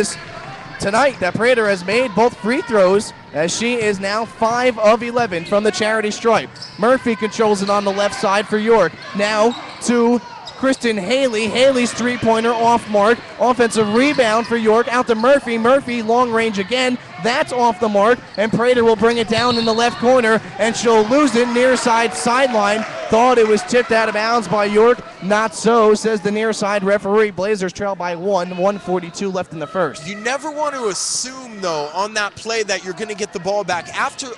tonight that Prater has made both free throws, as she is now 5 of 11 from the charity stripe. Murphy controls it on the left side for York. Now to Kristen Haley. Haley's 3-pointer off mark. Offensive rebound for York. Out to Murphy. Murphy long range again. That's off the mark. And Prater will bring it down in the left corner, and she'll lose it near side sideline. Thought it was tipped out of bounds by York. Not so, says the near side referee. Blazers trail by 1:42 left in the first. You never want to assume, though, on that play that you're going to get the ball back.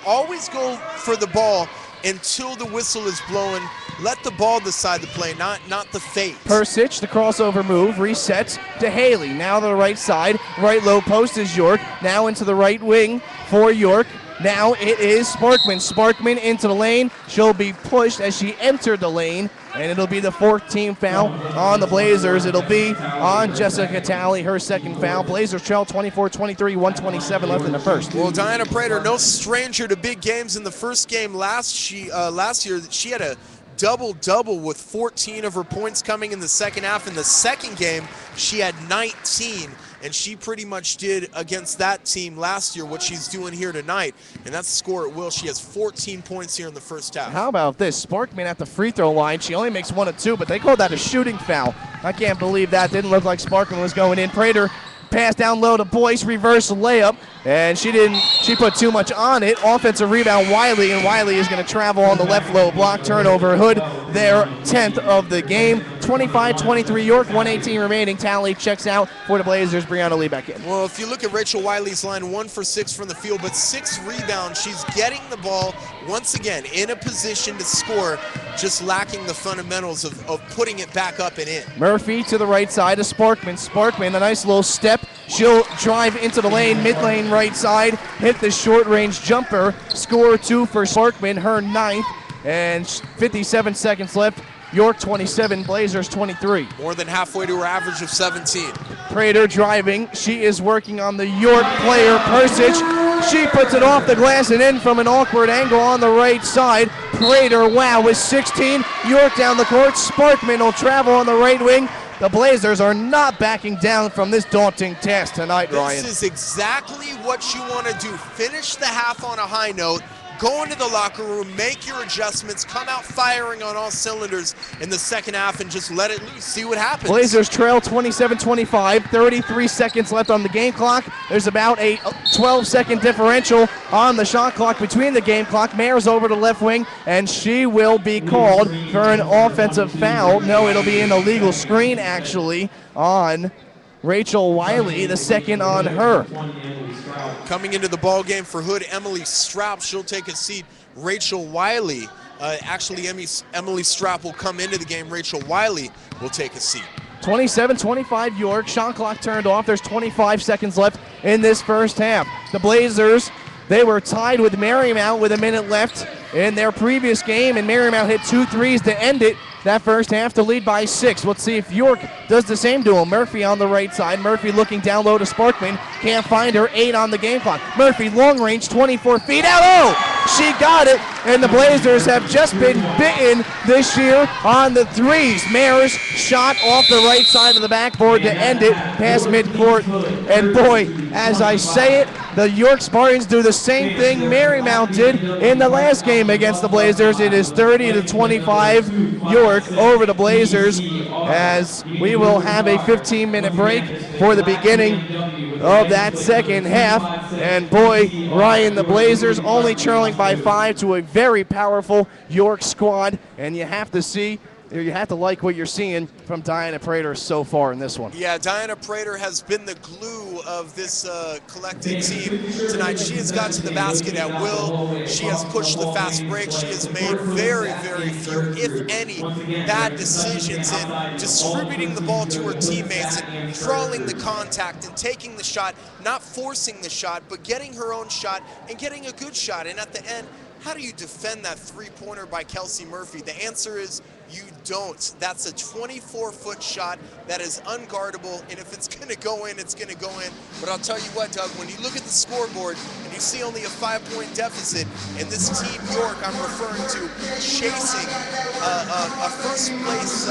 Always go for the ball until the whistle is blowing. Let the ball decide the play, not the fate. Persic, the crossover move, resets to Haley. Now to the right side. Right low post is York. Now into the right wing for York. Now it is Sparkman. Sparkman into the lane. She'll be pushed as she entered the lane, and it'll be the 14th foul on the Blazers. It'll be on Jessica Talley, her second foul. Blazers trail 24-23, 1:27 left in the first. Well, Diana Prater, no stranger to big games. In the first game last year, she had a double-double with 14 of her points coming in the second half. In the second game, she had 19, and she pretty much did against that team last year what she's doing here tonight, and that's the score at will. She has 14 points here in the first half. How about this? Sparkman at the free throw line. She only makes 1 of 2, but they called that a shooting foul. I can't believe that. Didn't look like Sparkman was going in. Prater pass down low to Boyce, reverse layup, and she put too much on it. Offensive rebound, Wiley, and Wiley is going to travel on the left low block. Turnover, Hood, their 10th of the game. 25-23 York, 1:18 remaining. Tally checks out for the Blazers. Brianna Lee back in. Well, if you look at Rachel Wiley's line, 1 for 6 from the field, but 6 rebounds. She's getting the ball, once again, in a position to score, just lacking the fundamentals of putting it back up and in. Murphy to the right side to Sparkman. Sparkman, a nice little step. She'll drive into the lane, mid-lane right side, hit the short-range jumper. Score 2 for Sparkman, her 9th, and 57 seconds left. York 27, Blazers 23. More than halfway to her average of 17. Prater driving. She is working on the York player, Persich. She puts it off the glass and in from an awkward angle on the right side. Prater, wow, with 16. York down the court. Sparkman will travel on the right wing. The Blazers are not backing down from this daunting task tonight, Ryan. This is exactly what you want to do. Finish the half on a high note. Go into the locker room, make your adjustments, come out firing on all cylinders in the second half and just let it loose, see what happens. Blazers trail 27-25, 33 seconds left on the game clock. There's about a 12-second differential on the shot clock between the game clock. Mayer's over to left wing, and she will be called for an offensive foul. No, it'll be an illegal screen, actually, on Rachel Wiley, the second on her. Coming into the ball game for Hood, Emily Strapp, she'll take a seat. Rachel Wiley, actually Emily Strapp will come into the game. Rachel Wiley will take a seat. 27-25 York, shot clock turned off. There's 25 seconds left in this first half. The Blazers, they were tied with Marymount with a minute left in their previous game, and Marymount hit 2 threes to end it that first half to lead by 6. Let's see if York does the same to him. Murphy on the right side. Murphy looking down low to Sparkman. Can't find her. 8 on the game clock. Murphy, long range, 24 feet out. Oh! She got it, and the Blazers have just been bitten this year on the threes. Mayer's shot off the right side of the backboard to end it past midcourt. And boy, as I say it, the York Spartans do the same thing Marymount did in the last game against the Blazers. It is 30-25 York over the Blazers, as we will have a 15-minute break for the beginning of that second half. And boy, Ryan, the Blazers only trailing by 5 to a very powerful York squad, and you have to like what you're seeing from Diana Prater so far in this one. Yeah, Diana Prater has been the glue of this collected team tonight. She has got to the basket at will. She has pushed the fast break. She has made very, very few, if any, bad decisions in distributing the ball to her teammates and drawing the contact and taking the shot, not forcing the shot, but getting her own shot and getting a good shot. And at the end, how do you defend that three-pointer by Kelsey Murphy? The answer is you don't. That's a 24-foot shot that is unguardable, and if it's going to go in, it's going to go in. But I'll tell you what, Doug, when you look at the scoreboard and you see only a 5-point deficit, and this team York, I'm referring to, chasing a first place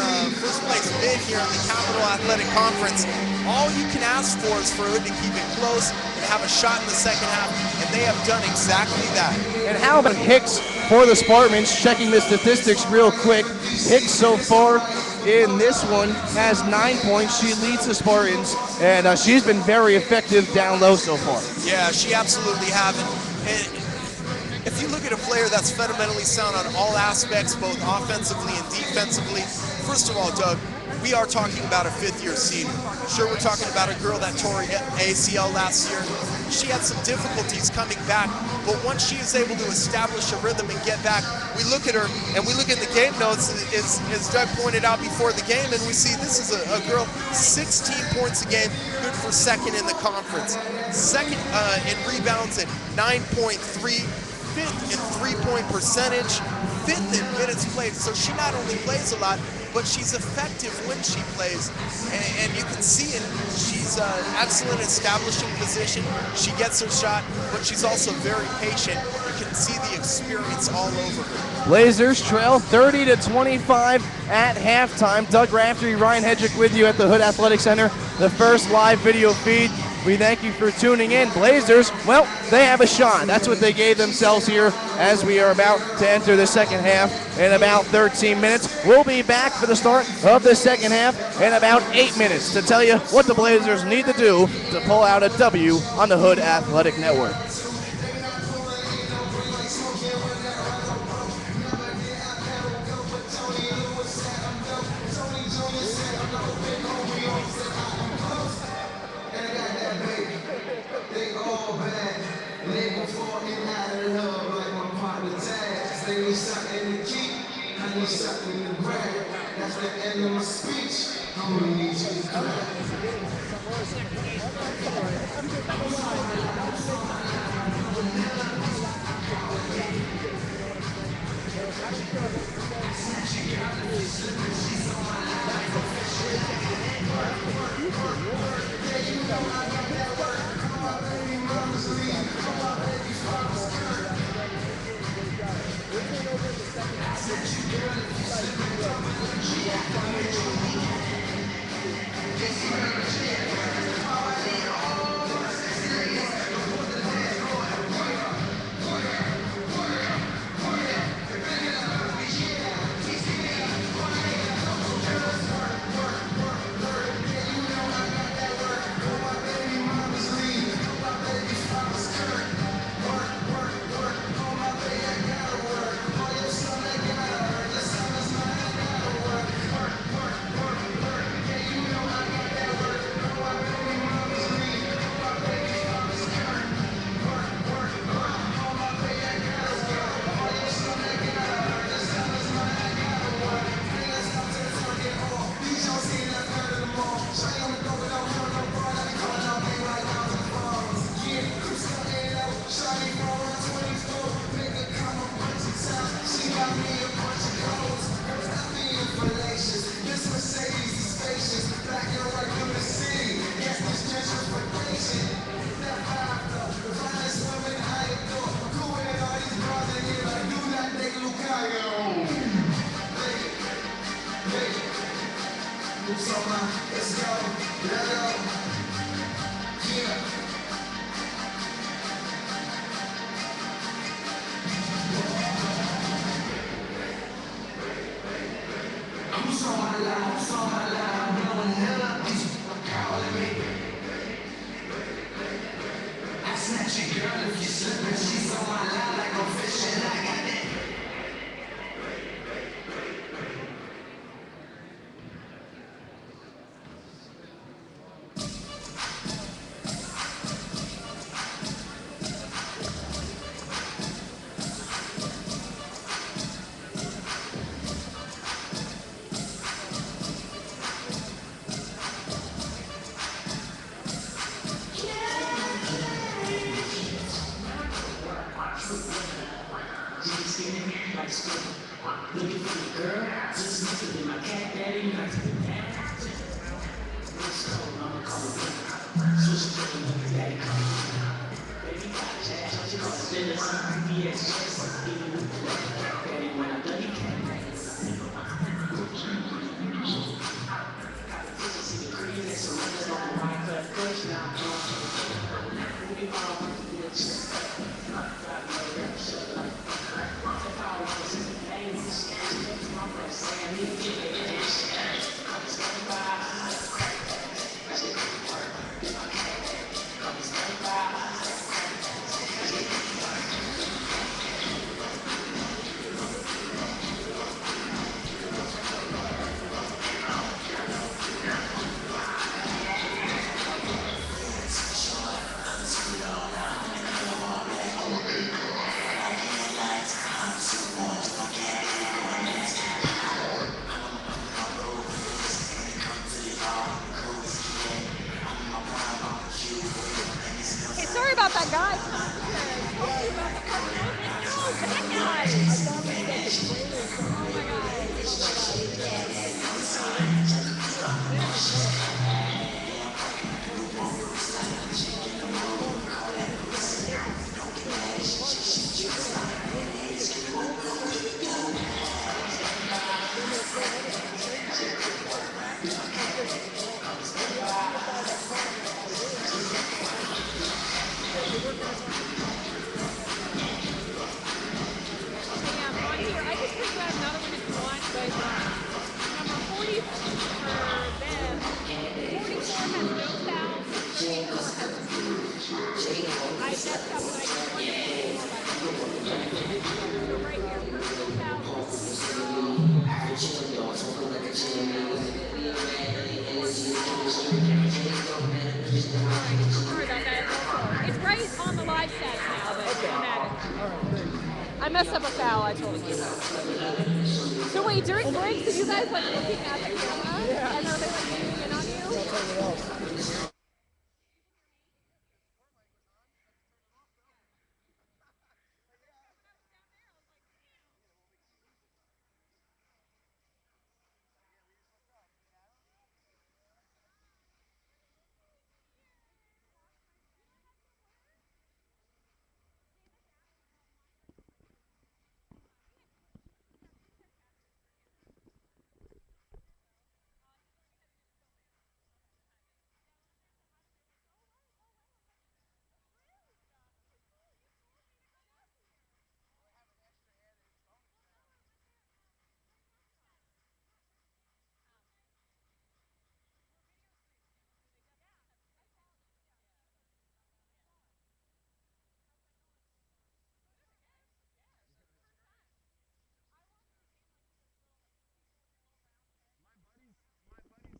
bid here in the Capital Athletic Conference, all you can ask for is for Hood to keep it close and have a shot in the second half, and they have done exactly that. And how about Hicks for the Spartans? Checking the statistics real quick. Hicks so far in this one has 9 points. She leads the Spartans, and she's been very effective down low so far. Yeah, she absolutely has. And if you look at a player that's fundamentally sound on all aspects, both offensively and defensively, first of all, Doug, we are talking about a fifth-year senior. Sure, we're talking about a girl that tore ACL last year. She had some difficulties coming back, but once she is able to establish a rhythm and get back, we look at her and we look at the game notes, as Doug pointed out before the game, and we see this is a girl, 16 points a game, good for second in the conference. Second in rebounds at 9.3, fifth in three-point percentage, fifth in minutes played. So she not only plays a lot, but she's effective when she plays, and you can see it. She's excellent establishing position. She gets her shot, but she's also very patient. You can see the experience all over her. Blazers trail 30-25 at halftime. Doug Raftery, Ryan Hedrick with you at the Hood Athletic Center. The first live video feed We thank you for tuning in. Blazers, well, they have a shot. That's what they gave themselves here as we are about to enter the second half in about 13 minutes. We'll be back for the start of the second half in about 8 minutes to tell you what the Blazers need to do to pull out a W on the Hood Athletic Network. That's the end of my speech. I only need you to clap. Hey, sorry about that, guy. Yeah, on here, I can bring you out another one if you want, but number 40 for them, 44 has no fouls, 34 has two. I messed up and I just wanted to say more about it. So right here, personal foul, sorry about that. It's right on the live stats now, but I'm at it. I messed up a foul, I told you. So wait, during breaks, are you guys like looking at the camera? Yeah. And are they like zooming in on you?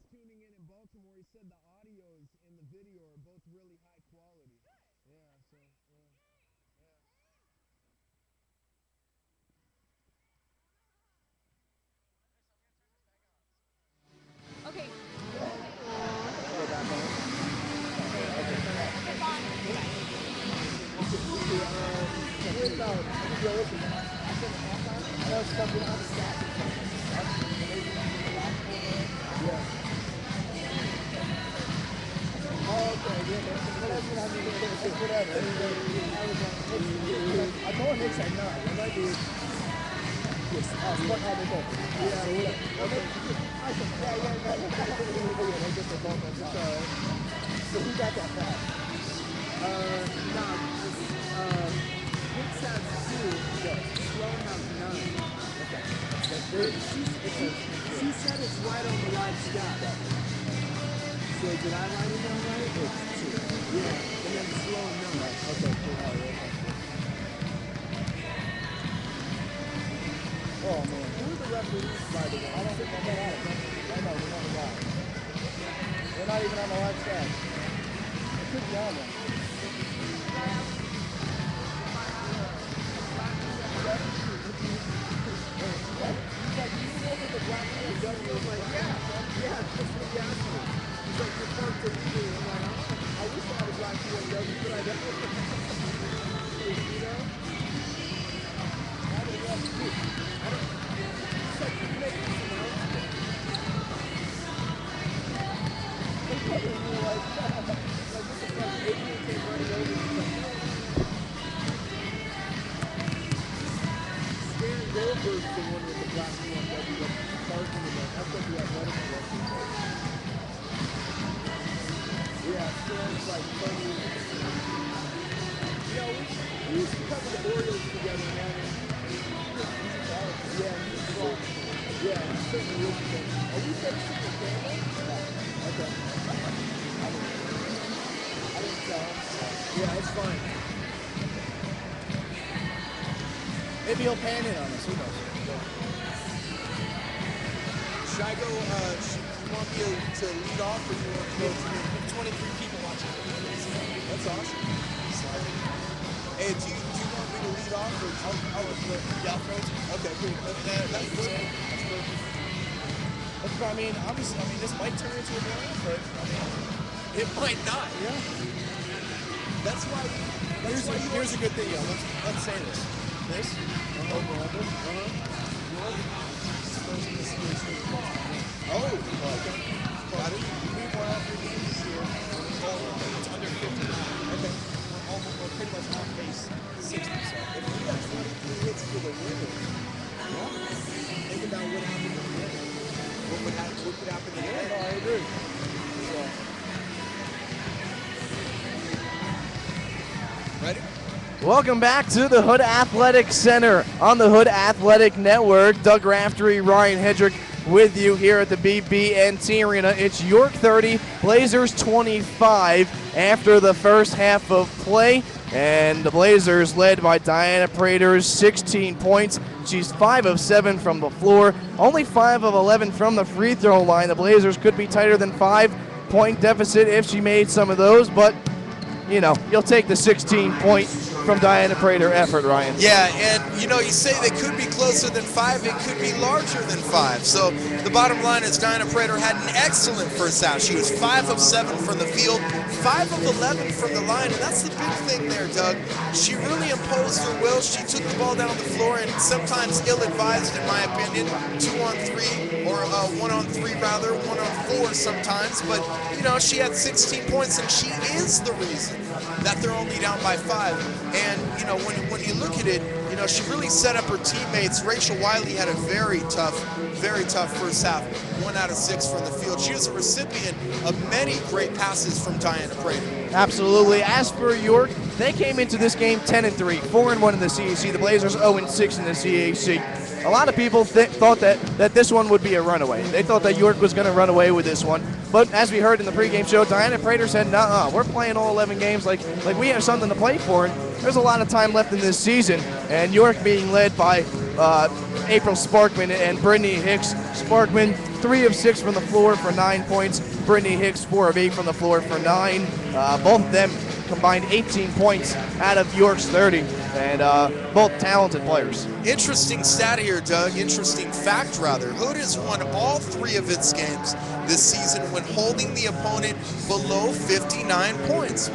Tuning in Baltimore, he said the audios and the video are both really high quality. Yeah, so yeah. Okay. I told him it's like, nah, it might be. Yes, what are they going? So who got that back? Nick has 2, Sloan has 9. Okay. She said it's right on the live stat. So did I write it down right? It's 2. Yeah, and then Sloan 9. Okay, cool. Oh man, who are the referees by the way? I don't think I know that. I know, we never got it. They're not even on the live stat. It could be on there. Maybe he'll pan in on us. Who knows? Should I go, you want me to lead off or you want to go to 23 people watching? That's awesome. Hey, do you want me to lead off or I'll throw it? Okay, cool. That's perfect. I mean, obviously, this might turn into a playoff, but it might not. Yeah. That's why. Here's a good thing, yo. Let's say this. This. Oh, okay. Got it. We won all 3 games this year. It's under 50. Okay. We're pretty much on pace 60%. If we got 23 hits for the winner, think about what happened in the end. What could happen in the end? I agree. So, Welcome back to the Hood Athletic Center on the Hood Athletic Network. Doug Raftery, Ryan Hedrick with you here at the BB&T Arena. It's York 30, Blazers 25 after the first half of play. And the Blazers led by Diana Prater's 16 points. She's 5 of 7 from the floor, only 5 of 11 from the free throw line. The Blazers could be tighter than 5-point deficit if she made some of those, but you know, you'll take the 16-point from Diana Prater effort, Ryan. Yeah, and you know, you say they could be closer than 5, it could be larger than 5. So the bottom line is Diana Prater had an excellent first half. She was 5 of 7 from the field, 5 of 11 from the line, and that's the big thing there, Doug. She really imposed her will. She took the ball down the floor, and sometimes ill-advised, in my opinion, 2-on-3, or 1-on-3 rather, 1-on-4 sometimes. But, you know, she had 16 points, and she is the reason that they're only down by 5. And, you know, when you look at it, you know, she really set up her teammates. Rachel Wiley had a very tough first half. 1 out of 6 from the field. She was a recipient of many great passes from Diana Prater. Absolutely. As for York, they came into this game 10-3, 4-1 in the CAC. The Blazers 0-6 in the CAC. A lot of people thought that this one would be a runaway. They thought that York was going to run away with this one. But as we heard in the pregame show, Diana Prater said, "Nuh-uh, we're playing all 11 games like we have something to play for." And there's a lot of time left in this season. And York being led by April Sparkman and Brittany Hicks. Sparkman 3 of 6 from the floor for 9 points. Brittany Hicks 4 of 8 from the floor for 9. Both of them combined 18 points out of York's 30, and both talented players. Interesting stat here, Doug. Interesting fact, rather. Hood has won all 3 of its games this season when holding the opponent below 59 points.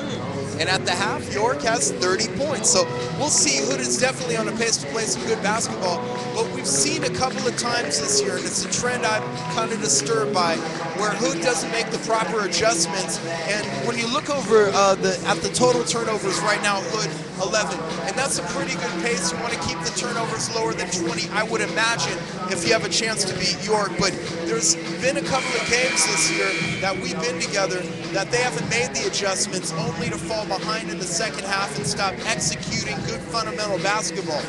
And at the half, York has 30 points. So we'll see. Hood is definitely on a pace to play some good basketball. But we've seen a couple of times this year, and it's a trend I'm kind of disturbed by, where Hood doesn't make the proper adjustments. And when you look over at the total turnovers right now, Hood 11, and that's a pretty good pace. You want to keep the turnovers lower than 20, I would imagine, if you have a chance to beat York. But there's been a couple of games this year that we've been together that they haven't made the adjustments, only to fall behind in the second half and stop executing good fundamental basketball.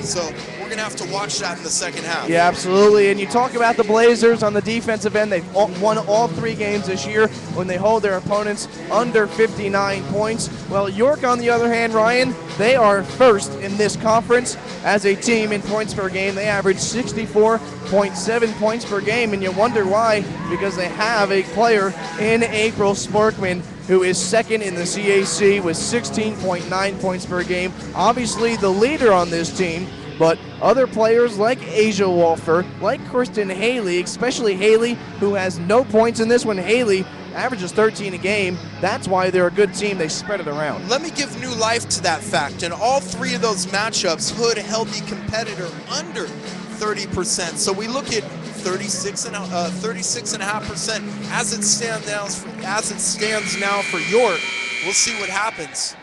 So we're going to have to watch that in the second half. Yeah, absolutely. And you talk about the Blazers on the defensive end. They've won all 3 games this year when they hold their opponents under 59 points. Well, York, on the other hand, Ryan, they are first in this conference as a team in points per game. They average 64.7 points per game, and you wonder why, because they have a player in April Sparkman who is second in the CAC with 16.9 points per game. Obviously the leader on this team, but other players like Asia Walfer, like Kristen Haley, especially Haley, who has no points in this one. Haley averages 13 a game. That's why they're a good team. They spread it around. Let me give new life to that fact. In all 3 of those matchups, Hood held the competitor under 30%. So we look at 36.5% as it stands now for York. We'll see what happens.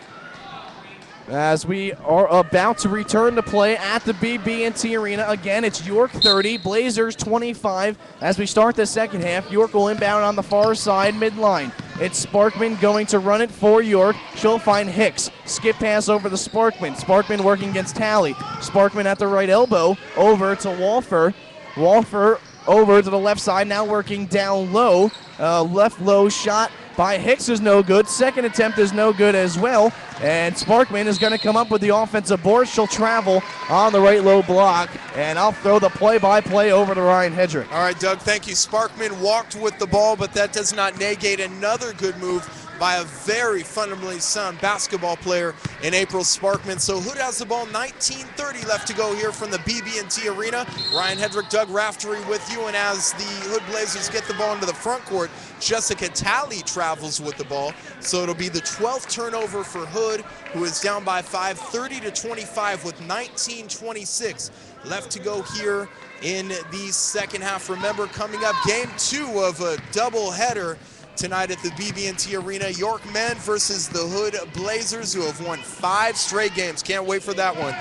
As we are about to return to play at the BB&T Arena. Again, it's York 30, Blazers 25. As we start the second half, York will inbound on the far side midline. It's Sparkman going to run it for York. She'll find Hicks. Skip pass over to Sparkman. Sparkman working against Talley. Sparkman at the right elbow over to Walfer. Walfer over to the left side, now working down low. Left low shot by Hicks is no good. Second attempt is no good as well. And Sparkman is going to come up with the offensive board. She'll travel on the right low block. And I'll throw the play-by-play over to Ryan Hedrick. All right, Doug, thank you. Sparkman walked with the ball, but that does not negate another good move by a very fundamentally sound basketball player in April Sparkman. So Hood has the ball, 19:30 left to go here from the BB&T Arena. Ryan Hedrick, Doug Raftery with you, and as the Hood Blazers get the ball into the front court, Jessica Talley travels with the ball. So it'll be the 12th turnover for Hood, who is down by 5, 30-25 with 19:26 left to go here in the second half. Remember, coming up, game 2 of a doubleheader tonight at the BB&T Arena. York men versus the Hood Blazers, who have won 5 straight games. Can't wait for that one.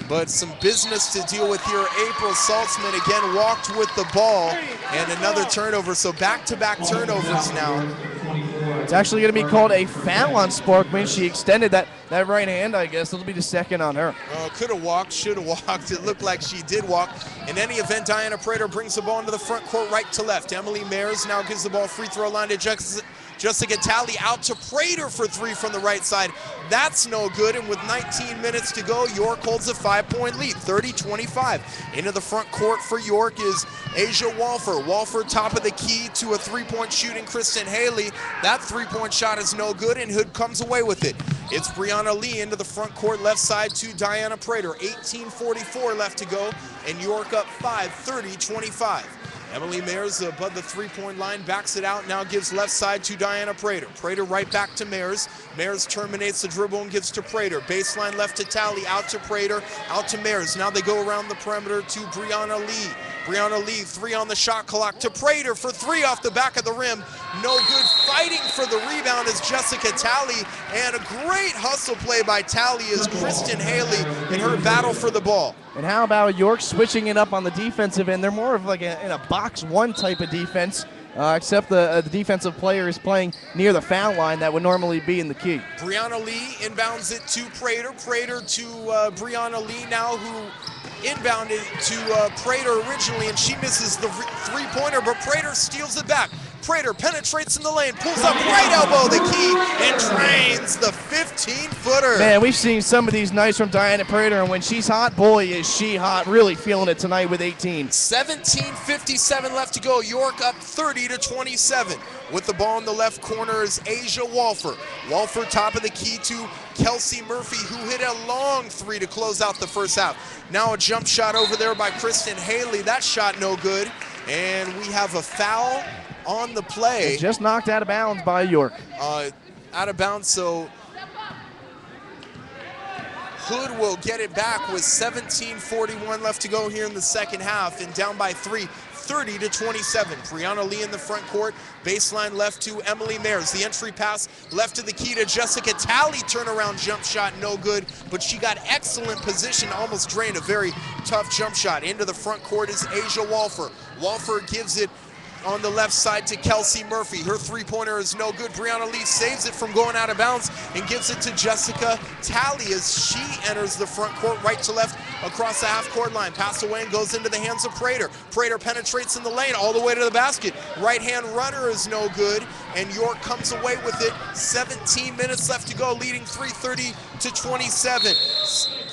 But some business to deal with here. April Saltzman again walked with the ball, and another turnover. So back-to-back turnovers now It's actually going to be called a foul on Sparkman. She extended that right hand, I guess. It'll be the second on her. Could have walked, should have walked. It looked like she did walk. In any event, Diana Prater brings the ball into the front court right to left. Emily Mayers now gives the ball free throw line to Jessica Talley, out to Prater for three from the right side. That's no good, and with 19 minutes to go, York holds a 5-point lead, 30-25. Into the front court for York is Asia Walfer. Walfer top of the key to a three-point shooting Kristen Haley. That three-point shot is no good, and Hood comes away with it. It's Brianna Lee into the front court left side to Diana Prater. 18:44 left to go, and York up 5, 30-25. Emily Mayers above the three-point line, backs it out, now gives left side to Diana Prater. Prater right back to Mayers. Mayers terminates the dribble and gives to Prater. Baseline left to Talley, out to Prater, out to Mayers. Now they go around the perimeter to Brianna Lee. Brianna Lee, three on the shot clock to Prater for three off the back of the rim. No good. Fighting for the rebound is Jessica Talley, and a great hustle play by Talley is Kristen Haley in her battle for the ball. And how about York switching it up on the defensive end? They're more of like in a box one type of defense, except the defensive player is playing near the foul line that would normally be in the key. Brianna Lee inbounds it to Prater. Prater to Brianna Lee now, who inbounded to Prater originally, and she misses the three-pointer, but Prater steals it back. Prater penetrates in the lane, pulls up right elbow the key, and drains the 15-footer. Man, we've seen some of these nights from Diana Prater, and when she's hot, boy, is she hot. Really feeling it tonight with 18. 17:57 left to go. York up 30-27. With the ball in the left corner is Asia Walfer. Walfer top of the key to Kelsey Murphy, who hit a long three to close out the first half. Now a jump shot over there by Kristen Haley. That shot no good. And we have a foul on the play. It's just knocked out of bounds by York. Out of bounds, so Hood will get it back with 17:41 left to go here in the second half, and down by three, 30-27. Brianna Lee in the front court, baseline left to Emily Mayers. The entry pass left to the key to Jessica Talley. Turnaround jump shot, no good, but she got excellent position, almost drained a very tough jump shot. Into the front court is Asia Walfer. Walfer gives it on the left side to Kelsey Murphy. Her three-pointer is no good. Brianna Lee saves it from going out of bounds and gives it to Jessica Talley as she enters the front court right to left across the half-court line. Pass away and goes into the hands of Prater. Prater penetrates in the lane all the way to the basket. Right-hand runner is no good, and York comes away with it. 17 minutes left to go, leading 30-27.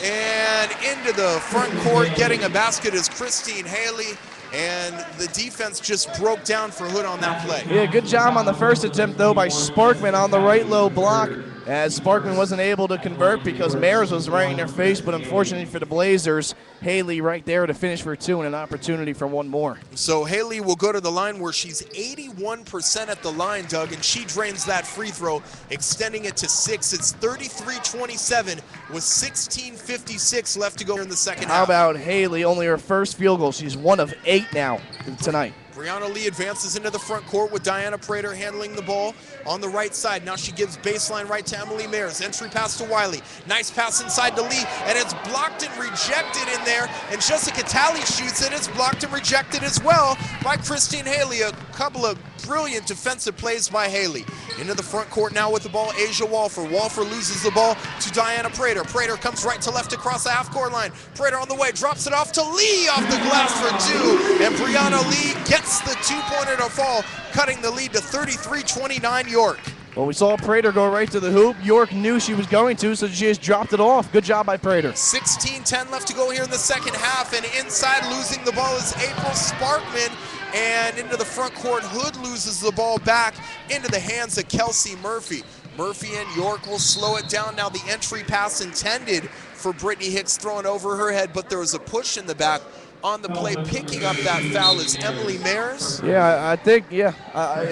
And into the front court, getting a basket is Christine Haley. And the defense just broke down for Hood on that play. Yeah, good job on the first attempt, though, by Sparkman on the right low block, as Sparkman wasn't able to convert because Mayers was right in their face, but unfortunately for the Blazers, Haley right there to finish for two and an opportunity for one more. So Haley will go to the line where she's 81% at the line, Doug, and she drains that free throw, extending it to 6. It's 33-27 with 16:56 left to go in the second half. How about Haley? Only her first field goal. She's 1 of 8 now tonight. Brianna Lee advances into the front court with Diana Prater handling the ball on the right side. Now she gives baseline right to Emily Mayers. Entry pass to Wiley. Nice pass inside to Lee, and it's blocked and rejected in there. And Jessica Talley shoots it. It's blocked and rejected as well by Christine Haley. A couple of brilliant defensive plays by Haley. Into the front court now with the ball, Asia Walfer. Walfer loses the ball to Diana Prater. Prater comes right to left across the half-court line. Prater on the way, drops it off to Lee off the glass for two. And Brianna Lee gets the two-pointer to fall, cutting the lead to 33-29 York. Well, we saw Prater go right to the hoop. York knew she was going to, so she just dropped it off. Good job by Prater. 16:10 left to go here in the second half, and inside losing the ball is April Sparkman. And into the front court, Hood loses the ball back into the hands of Kelsey Murphy. Murphy and York will slow it down. Now the entry pass intended for Brittany Hicks thrown over her head, but there was a push in the back on the play. Picking up that foul is Emily Mayers. Yeah, I think, it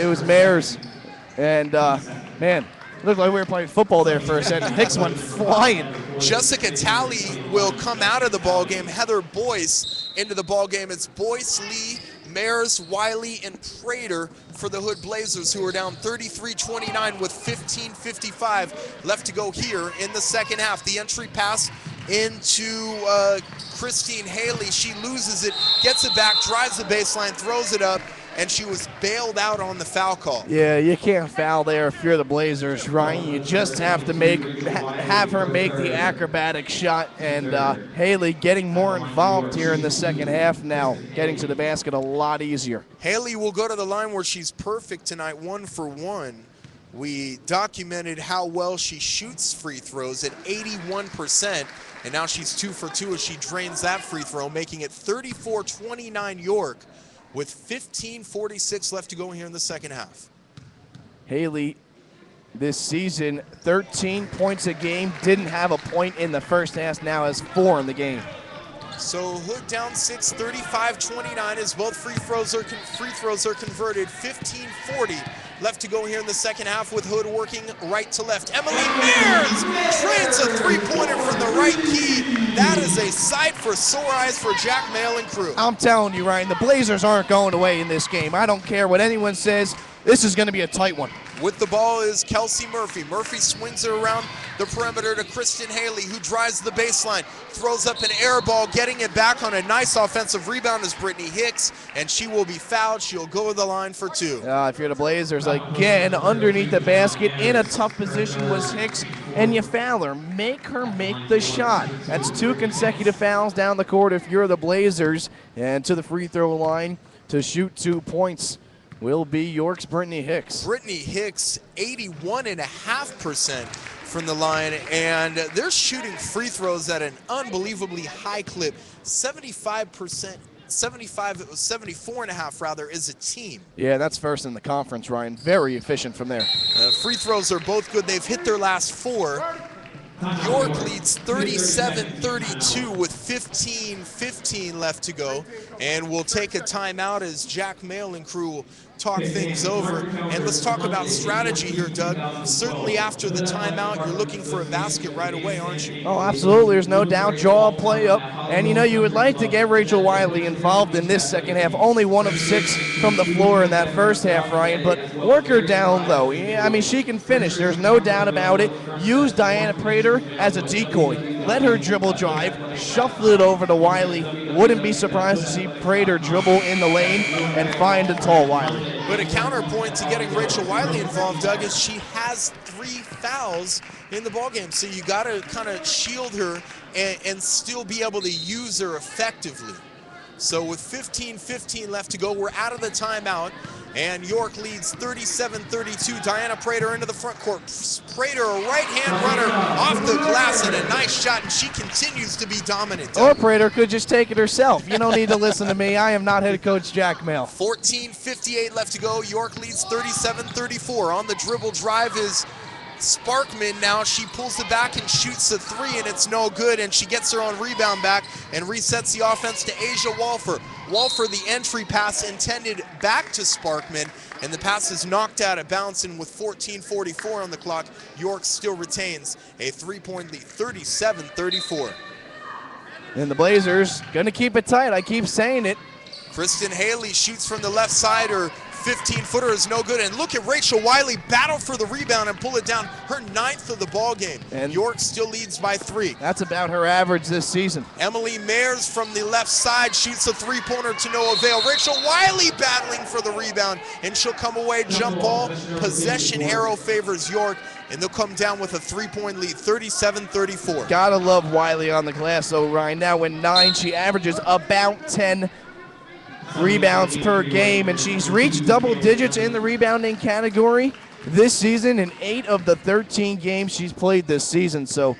was Mayers. And, man, looked like we were playing football there for a second. Hicks went flying. Jessica Talley will come out of the ball game. Heather Boyce into the ball game. It's Boyce, Lee, Mayers, Wiley, and Prater for the Hood Blazers, who are down 33-29 with 15:55 left to go here in the second half. The entry pass into Christine Haley. She loses it, gets it back, drives the baseline, throws it up, and she was bailed out on the foul call. Yeah, you can't foul there if you're the Blazers, Ryan. You just have to have her make the acrobatic shot, and Haley getting more involved here in the second half now, getting to the basket a lot easier. Haley will go to the line where she's perfect tonight, 1 for 1. We documented how well she shoots free throws at 81%, and now she's 2 for 2 as she drains that free throw, making it 34-29 York with 15:46 left to go here in the second half. Haley this season, 13 points a game, didn't have a point in the first half, now has 4 in the game. So Hood down 6, 35-29 as both free throws are converted. 15:40 left to go here in the second half with Hood working right to left. Emily Mears trains a three-pointer from the right key. That is a sight for sore eyes for Jack Mail and crew. I'm telling you, Ryan, the Blazers aren't going away in this game. I don't care what anyone says. This is going to be a tight one. With the ball is Kelsey Murphy. Murphy swings it around the perimeter to Kristen Haley, who drives the baseline, throws up an air ball, getting it back on a nice offensive rebound is Brittany Hicks, and she will be fouled. She'll go to the line for 2. If you're the Blazers, again, underneath the basket, in a tough position was Hicks, and you foul her. Make her make the shot. That's 2 consecutive fouls down the court if you're the Blazers, and to the free throw line to shoot 2 points will be York's Brittany Hicks. Brittany Hicks, 81.5% from the line, and they're shooting free throws at an unbelievably high clip. 74.5 rather is a team. Yeah, that's first in the conference, Ryan. Very efficient from there. Free throws are both good. They've hit their last 4. York leads 37-32 with 15:15 left to go, and we'll take a timeout as Jack Mail and crew will talk things over. And let's talk about strategy here, Doug. Certainly after the timeout, you're looking for a basket right away, aren't you? Oh, absolutely. There's no doubt. Draw a play up. And, you would like to get Rachel Wiley involved in this second half. Only 1 of 6 from the floor in that first half, Ryan. But work her down, though. I mean, she can finish. There's no doubt about it. Use Diana Prater as a decoy. Let her dribble drive. Shuffle it over to Wiley. Wouldn't be surprised to see Prater dribble in the lane and find a tall Wiley. But a counterpoint to getting Rachel Wiley involved, Doug, is she has 3 fouls in the ballgame. So you got to kind of shield her and still be able to use her effectively. So with 15:15 left to go, we're out of the timeout, and York leads 37-32. Diana Prater into the front court. Prater, a right-hand runner off the glass, and a nice shot, and she continues to be dominant. Or Prater could just take it herself. You don't need to listen to me. I am not head coach Jack Mail. 14:58 left to go. York leads 37-34. On the dribble drive is Sparkman. Now she pulls it back and shoots a 3, and it's no good, and she gets her own rebound back and resets the offense to Asia Walfer. Walfer, the entry pass intended back to Sparkman, and the pass is knocked out of bounds, and with 14:44 on the clock, York still retains a 3-point lead, 37-34. And the Blazers going to keep it tight. I keep saying it. Kristen Haley shoots from the left side. Her 15-footer is no good, and look at Rachel Wiley battle for the rebound and pull it down, her 9th of the ball game. And York still leads by 3. That's about her average this season. Emily Mayers from the left side shoots a 3-pointer to no avail. Rachel Wiley battling for the rebound, and she'll come away jump ball. Possession arrow favors York, and they'll come down with a 3-point lead, 37-34. Gotta love Wiley on the glass, though, Ryan. Now in 9, she averages about 10 rebounds per game, and she's reached double digits in the rebounding category this season in 8 of the 13 games she's played this season. So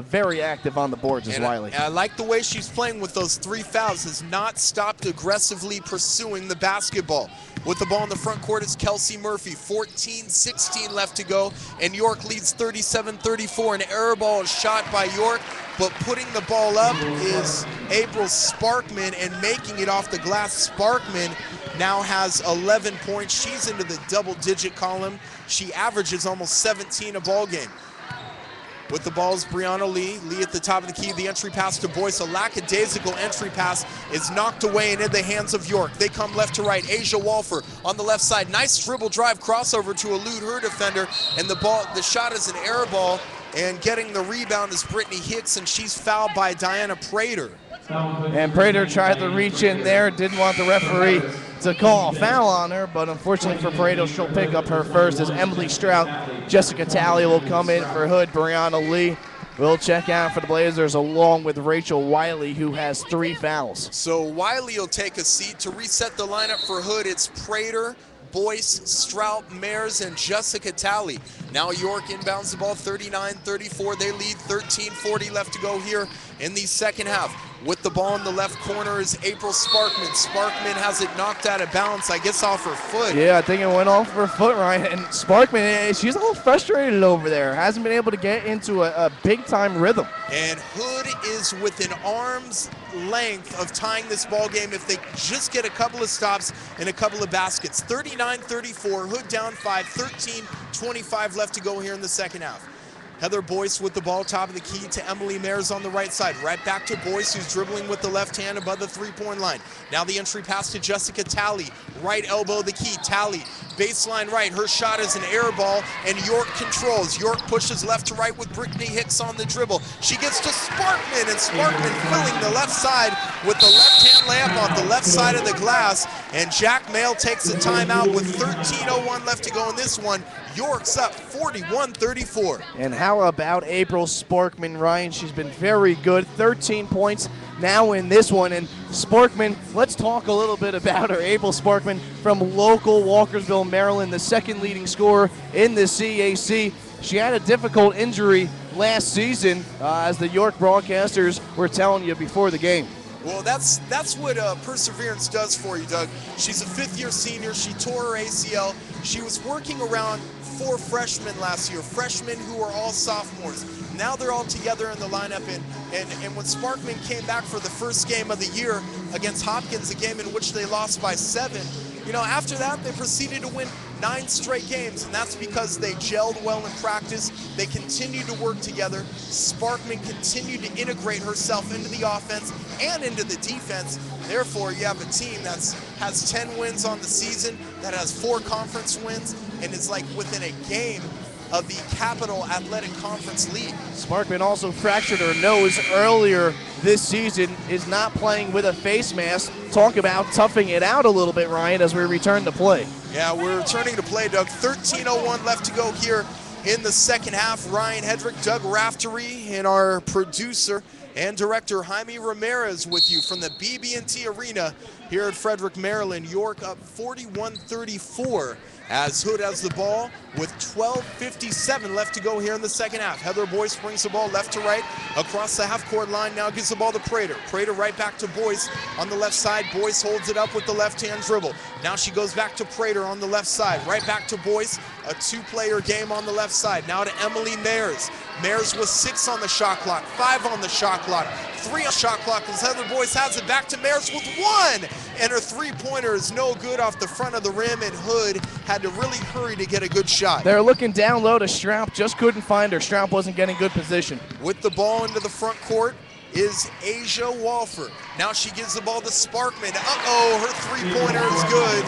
very active on the boards as Wiley. I like the way she's playing with those 3 fouls, has not stopped aggressively pursuing the basketball. With the ball in the front court is Kelsey Murphy. 14:16 left to go, and York leads 37-34. An error ball is shot by York, but putting the ball up is April Sparkman, and making it off the glass. Sparkman now has 11 points. She's into the double-digit column. She averages almost 17 a ball game. With the ball is Brianna Lee. Lee at the top of the key. The entry pass to Boyce. A lackadaisical entry pass is knocked away and in the hands of York. They come left to right. Asia Walfer on the left side. Nice dribble drive crossover to elude her defender. And the shot is an air ball. And getting the rebound is Brittany Hicks, and she's fouled by Diana Prater. And Prater tried to reach in there. Didn't want the referee to call a foul on her, but unfortunately for Pareto, she'll pick up her first as Emily Strout, Jessica Talley will come in for Hood. Brianna Lee will check out for the Blazers along with Rachel Wiley, who has 3 fouls. So Wiley will take a seat. To reset the lineup for Hood, it's Prater, Boyce, Strout, Mares, and Jessica Talley. Now York inbounds the ball 39-34. They lead 13:40 left to go here in the second half. With the ball in the left corner is April Sparkman. Sparkman has it knocked out of balance, I guess off her foot. Yeah, I think it went off her foot, Ryan. And Sparkman, she's a little frustrated over there. Hasn't been able to get into a big-time rhythm. And Hood is within arm's length of tying this ball game if they just get a couple of stops and a couple of baskets. 39-34, Hood down 5, 13:25 left to go here in the second half. Heather Boyce with the ball, top of the key to Emily Mares on the right side. Right back to Boyce, who's dribbling with the left hand above the three-point line. Now the entry pass to Jessica Talley. Right elbow the key. Talley, baseline right. Her shot is an air ball, and York controls. York pushes left to right with Brittany Hicks on the dribble. She gets to Sparkman, and Sparkman filling the left side with the left-hand layup off the left side of the glass. And Jack Mail takes a timeout with 13:01 left to go in this one. York's up 41-34. And how about April Sparkman, Ryan? She's been very good. 13 points now in this one. And Sparkman, let's talk a little bit about her. April Sparkman from local Walkersville, Maryland, the second leading scorer in the CAC. She had a difficult injury last season, as the York broadcasters were telling you before the game. Well, that's what perseverance does for you, Doug. She's a fifth-year senior. She tore her ACL. She was working around 4 freshmen last year, freshmen who are all sophomores. Now they're all together in the lineup, and when Sparkman came back for the first game of the year against Hopkins, a game in which they lost by 7, you know, after that they proceeded to win 9 straight games, and that's because they gelled well in practice. They continued to work together. Sparkman continued to integrate herself into the offense and into the defense. Therefore, you have a team that has 10 wins on the season, that has 4 conference wins, and is like within a game of the Capital Athletic Conference League. Sparkman also fractured her nose earlier this season, is not playing with a face mask. Talk about toughing it out a little bit, Ryan, as we return to play. Yeah, we're returning to play, Doug. 13:01 left to go here in the second half. Ryan Hedrick, Doug Raftery, and our producer and director Jaime Ramirez with you from the BB&T Arena here at Frederick, Maryland. York up 41-34 as Hood has the ball with 12:57 left to go here in the second half. Heather Boyce brings the ball left to right across the half-court line, now gives the ball to Prater. Prater right back to Boyce on the left side. Boyce holds it up with the left-hand dribble. Now she goes back to Prater on the left side, right back to Boyce. A 2-player game on the left side. Now to Emily Mares. Mares with 6 on the shot clock, 5 on the shot clock, 3 on the shot clock as Heather Boyce has it back to Mares with 1. And her 3-pointer is no good off the front of the rim, and Hood had to really hurry to get a good shot. They're looking down low to Straub, just couldn't find her. Straub wasn't getting good position. With the ball into the front court is Asia Walford. Now she gives the ball to Sparkman. Uh-oh, her 3-pointer is good.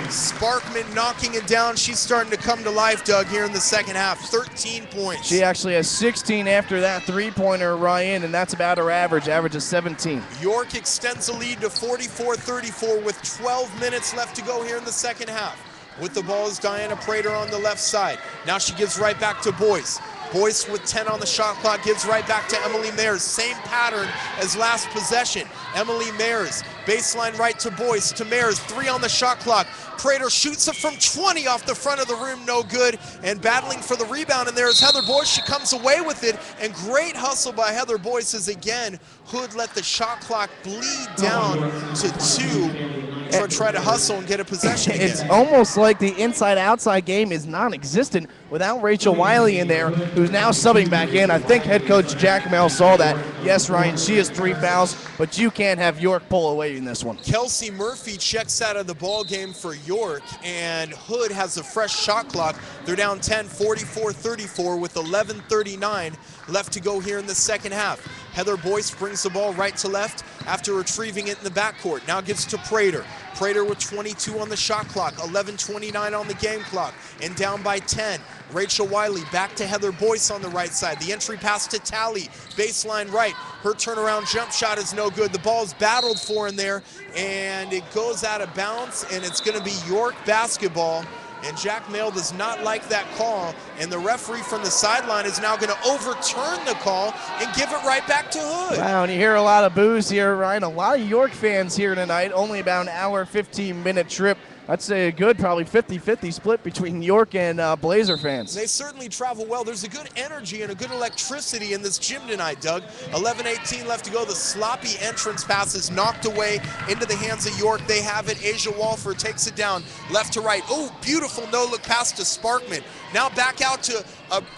Sparkman knocking it down. She's starting to come to life, Doug, here in the second half. 13 points. She actually has 16 after that 3-pointer, Ryan, and that's about her average. Average is 17. York extends the lead to 44-34 with 12 minutes left to go here in the second half. With the ball is Diana Prater on the left side. Now she gives right back to Boyce. Boyce with 10 on the shot clock gives right back to Emily Mares. Same pattern as last possession. Emily Mares, baseline right to Boyce, to Mares, 3 on the shot clock. Prater shoots it from 20 off the front of the rim, no good. And battling for the rebound, and there is Heather Boyce. She comes away with it, and great hustle by Heather Boyce as again, Hood let the shot clock bleed down to 2. Try to hustle and get a possession again. It's almost like the inside-outside game is non-existent without Rachel Wiley in there, who's now subbing back in. I think head coach Jack Mel saw that. Yes, Ryan, she has 3 fouls, but you can't have York pull away in this one. Kelsey Murphy checks out of the ball game for York, and Hood has a fresh shot clock. They're down 10, 44-34 with 11:39 left to go here in the second half. Heather Boyce brings the ball right to left after retrieving it in the backcourt. Now gives to Prater. Prater with 22 on the shot clock, 11:29 on the game clock, and down by 10. Rachel Wiley back to Heather Boyce on the right side. The entry pass to Tally, baseline right. Her turnaround jump shot is no good. The ball's battled for in there, and it goes out of bounds, and it's going to be York basketball. And Jack Mail does not like that call, and the referee from the sideline is now going to overturn the call and give it right back to Hood. Wow, and you hear a lot of boos here, Ryan. A lot of York fans here tonight. Only about an hour, 15-minute trip. I'd say a good probably 50-50 split between York and Blazer fans. They certainly travel well. There's a good energy and a good electricity in this gym tonight, Doug. 11:18 left to go. The sloppy entrance pass is knocked away into the hands of York. They have it. Asia Walford takes it down left to right. Oh, beautiful no-look pass to Sparkman. Now back out to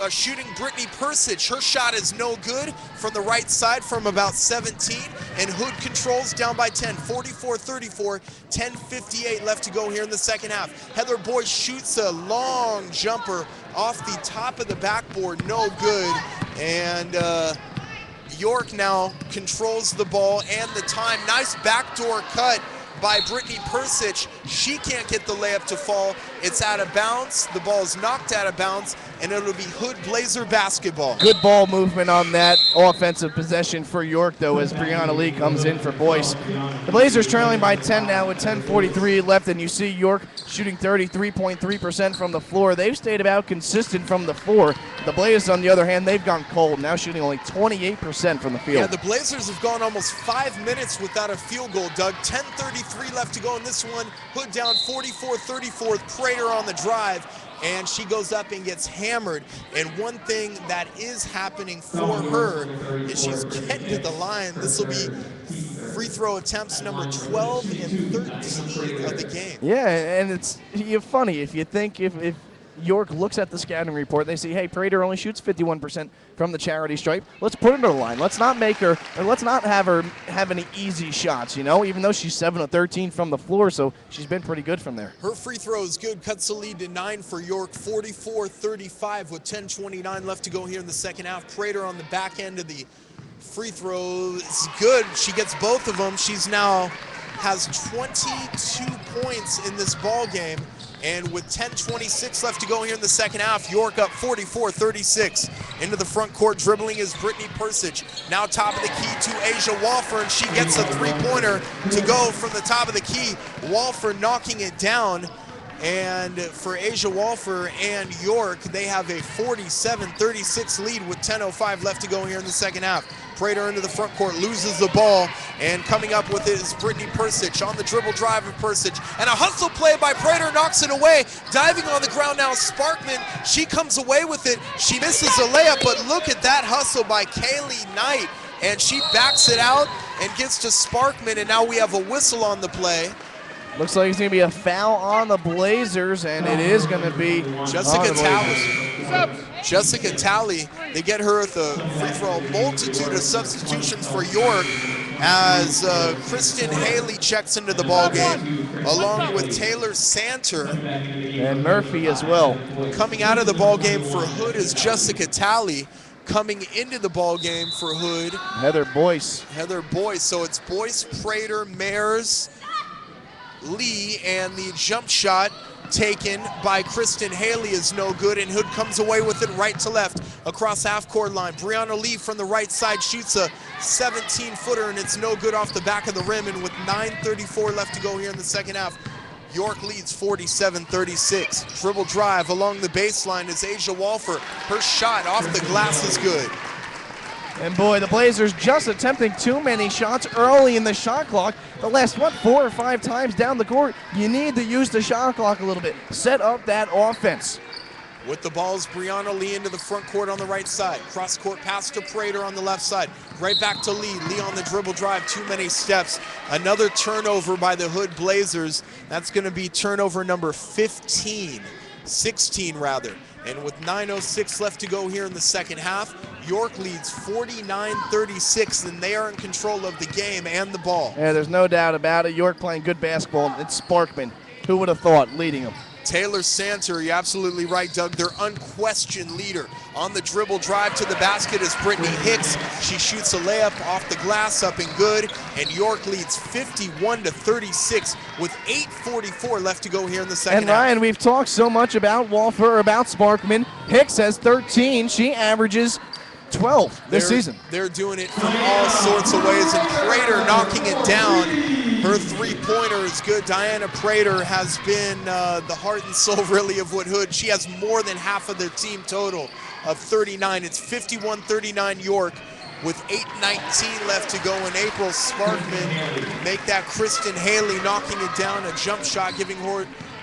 a shooting Brittany Persich. Her shot is no good from the right side from about 17, and Hood controls down by 10, 44-34, 10:58 left to go here in the second half. Heather Boyce shoots a long jumper off the top of the backboard, no good, and York now controls the ball and the time. Nice backdoor cut by Brittany Persich. She can't get the layup to fall. It's out of bounds. The ball is knocked out of bounds, and it'll be Hood Blazer basketball. Good ball movement on that offensive possession for York, though, as Brianna Lee comes in for Boyce. The Blazers trailing by 10 now with 10:43 left, and you see York shooting 33.3% from the floor. They've stayed about consistent from the floor. The Blazers, on the other hand, they've gone cold, now shooting only 28% from the field. Yeah, the Blazers have gone almost 5 minutes without a field goal, Doug. 10:33 left to go in this one. Hood down 44-34 with Prater on the drive, and she goes up and gets hammered. And one thing that is happening for her is she's getting to the line. This will be free throw attempts number 12 and 13 of the game. Yeah, and it's funny if you think if York looks at the scouting report, they see, hey, Prater only shoots 51% from the charity stripe. Let's put her to the line. Let's not make her, or let's not have her have any easy shots, you know, even though she's 7 of 13 from the floor, so she's been pretty good from there. Her free throw is good, cuts the lead to 9 for York, 44-35 with 10:29 left to go here in the second half. Prater on the back end of the free throw is good. She gets both of them. She's now has 22 points in this ball game. And with 10:26 left to go here in the second half, York up 44-36. Into the front court, dribbling is Brittany Persich. Now top of the key to Asia Walford, and she gets a three-pointer to go from the top of the key. Walford knocking it down. And for Asia Walford and York, they have a 47-36 lead with 10:05 left to go here in the second half. Prater into the front court, loses the ball, and coming up with it is Brittany Persich on the dribble drive of Persich. And a hustle play by Prater knocks it away. Diving on the ground now, Sparkman. She comes away with it. She misses a layup, but look at that hustle by Kaylee Knight. And she backs it out and gets to Sparkman, and now we have a whistle on the play. Looks like it's going to be a foul on the Blazers, and it is going to be Jessica Talley. Jessica Talley, they get her at the free throw. Multitude of substitutions for York as Kristen Haley checks into the ball game, along with Taylor Santer. And Murphy as well. Coming out of the ball game for Hood is Jessica Talley. Coming into the ball game for Hood, Heather Boyce. Heather Boyce. So it's Boyce, Prater, Mares, Lee, and the jump shot taken by Kristen Haley is no good, and Hood comes away with it right to left across half-court line. Brianna Lee from the right side shoots a 17-footer, and it's no good off the back of the rim, and with 9:34 left to go here in the second half, York leads 47-36. Dribble drive along the baseline is Asia Walford. Her shot off the glass is good. And boy, the Blazers just attempting too many shots early in the shot clock. The last, 4 or 5 times down the court, you need to use the shot clock a little bit. Set up that offense. With the ball is Brianna Lee into the front court on the right side. Cross-court pass to Prater on the left side. Right back to Lee. Lee on the dribble drive, too many steps. Another turnover by the Hood Blazers. That's going to be turnover number 16 rather. And with 9:06 left to go here in the second half, York leads 49-36, and they are in control of the game and the ball. Yeah, there's no doubt about it. York playing good basketball. It's Sparkman. Who would have thought leading them? Taylor Santer, you're absolutely right, Doug. Their unquestioned leader. On the dribble drive to the basket is Brittany Hicks. She shoots a layup off the glass, up and good. And York leads 51-36 with 8:44 left to go here in the second And Ryan, half. we've talked so much about Walfer, about Sparkman. Hicks has 13. She averages 12 this season. They're doing it from all sorts of ways, and Prater knocking it down. Her three-pointer is good. Diana Prater has been the heart and soul, really, of Wood Hood. She has more than half of their team total of 39. It's 51-39 York with 8:19 left to go, and April Sparkman make that Kristen Haley knocking it down, a jump shot, giving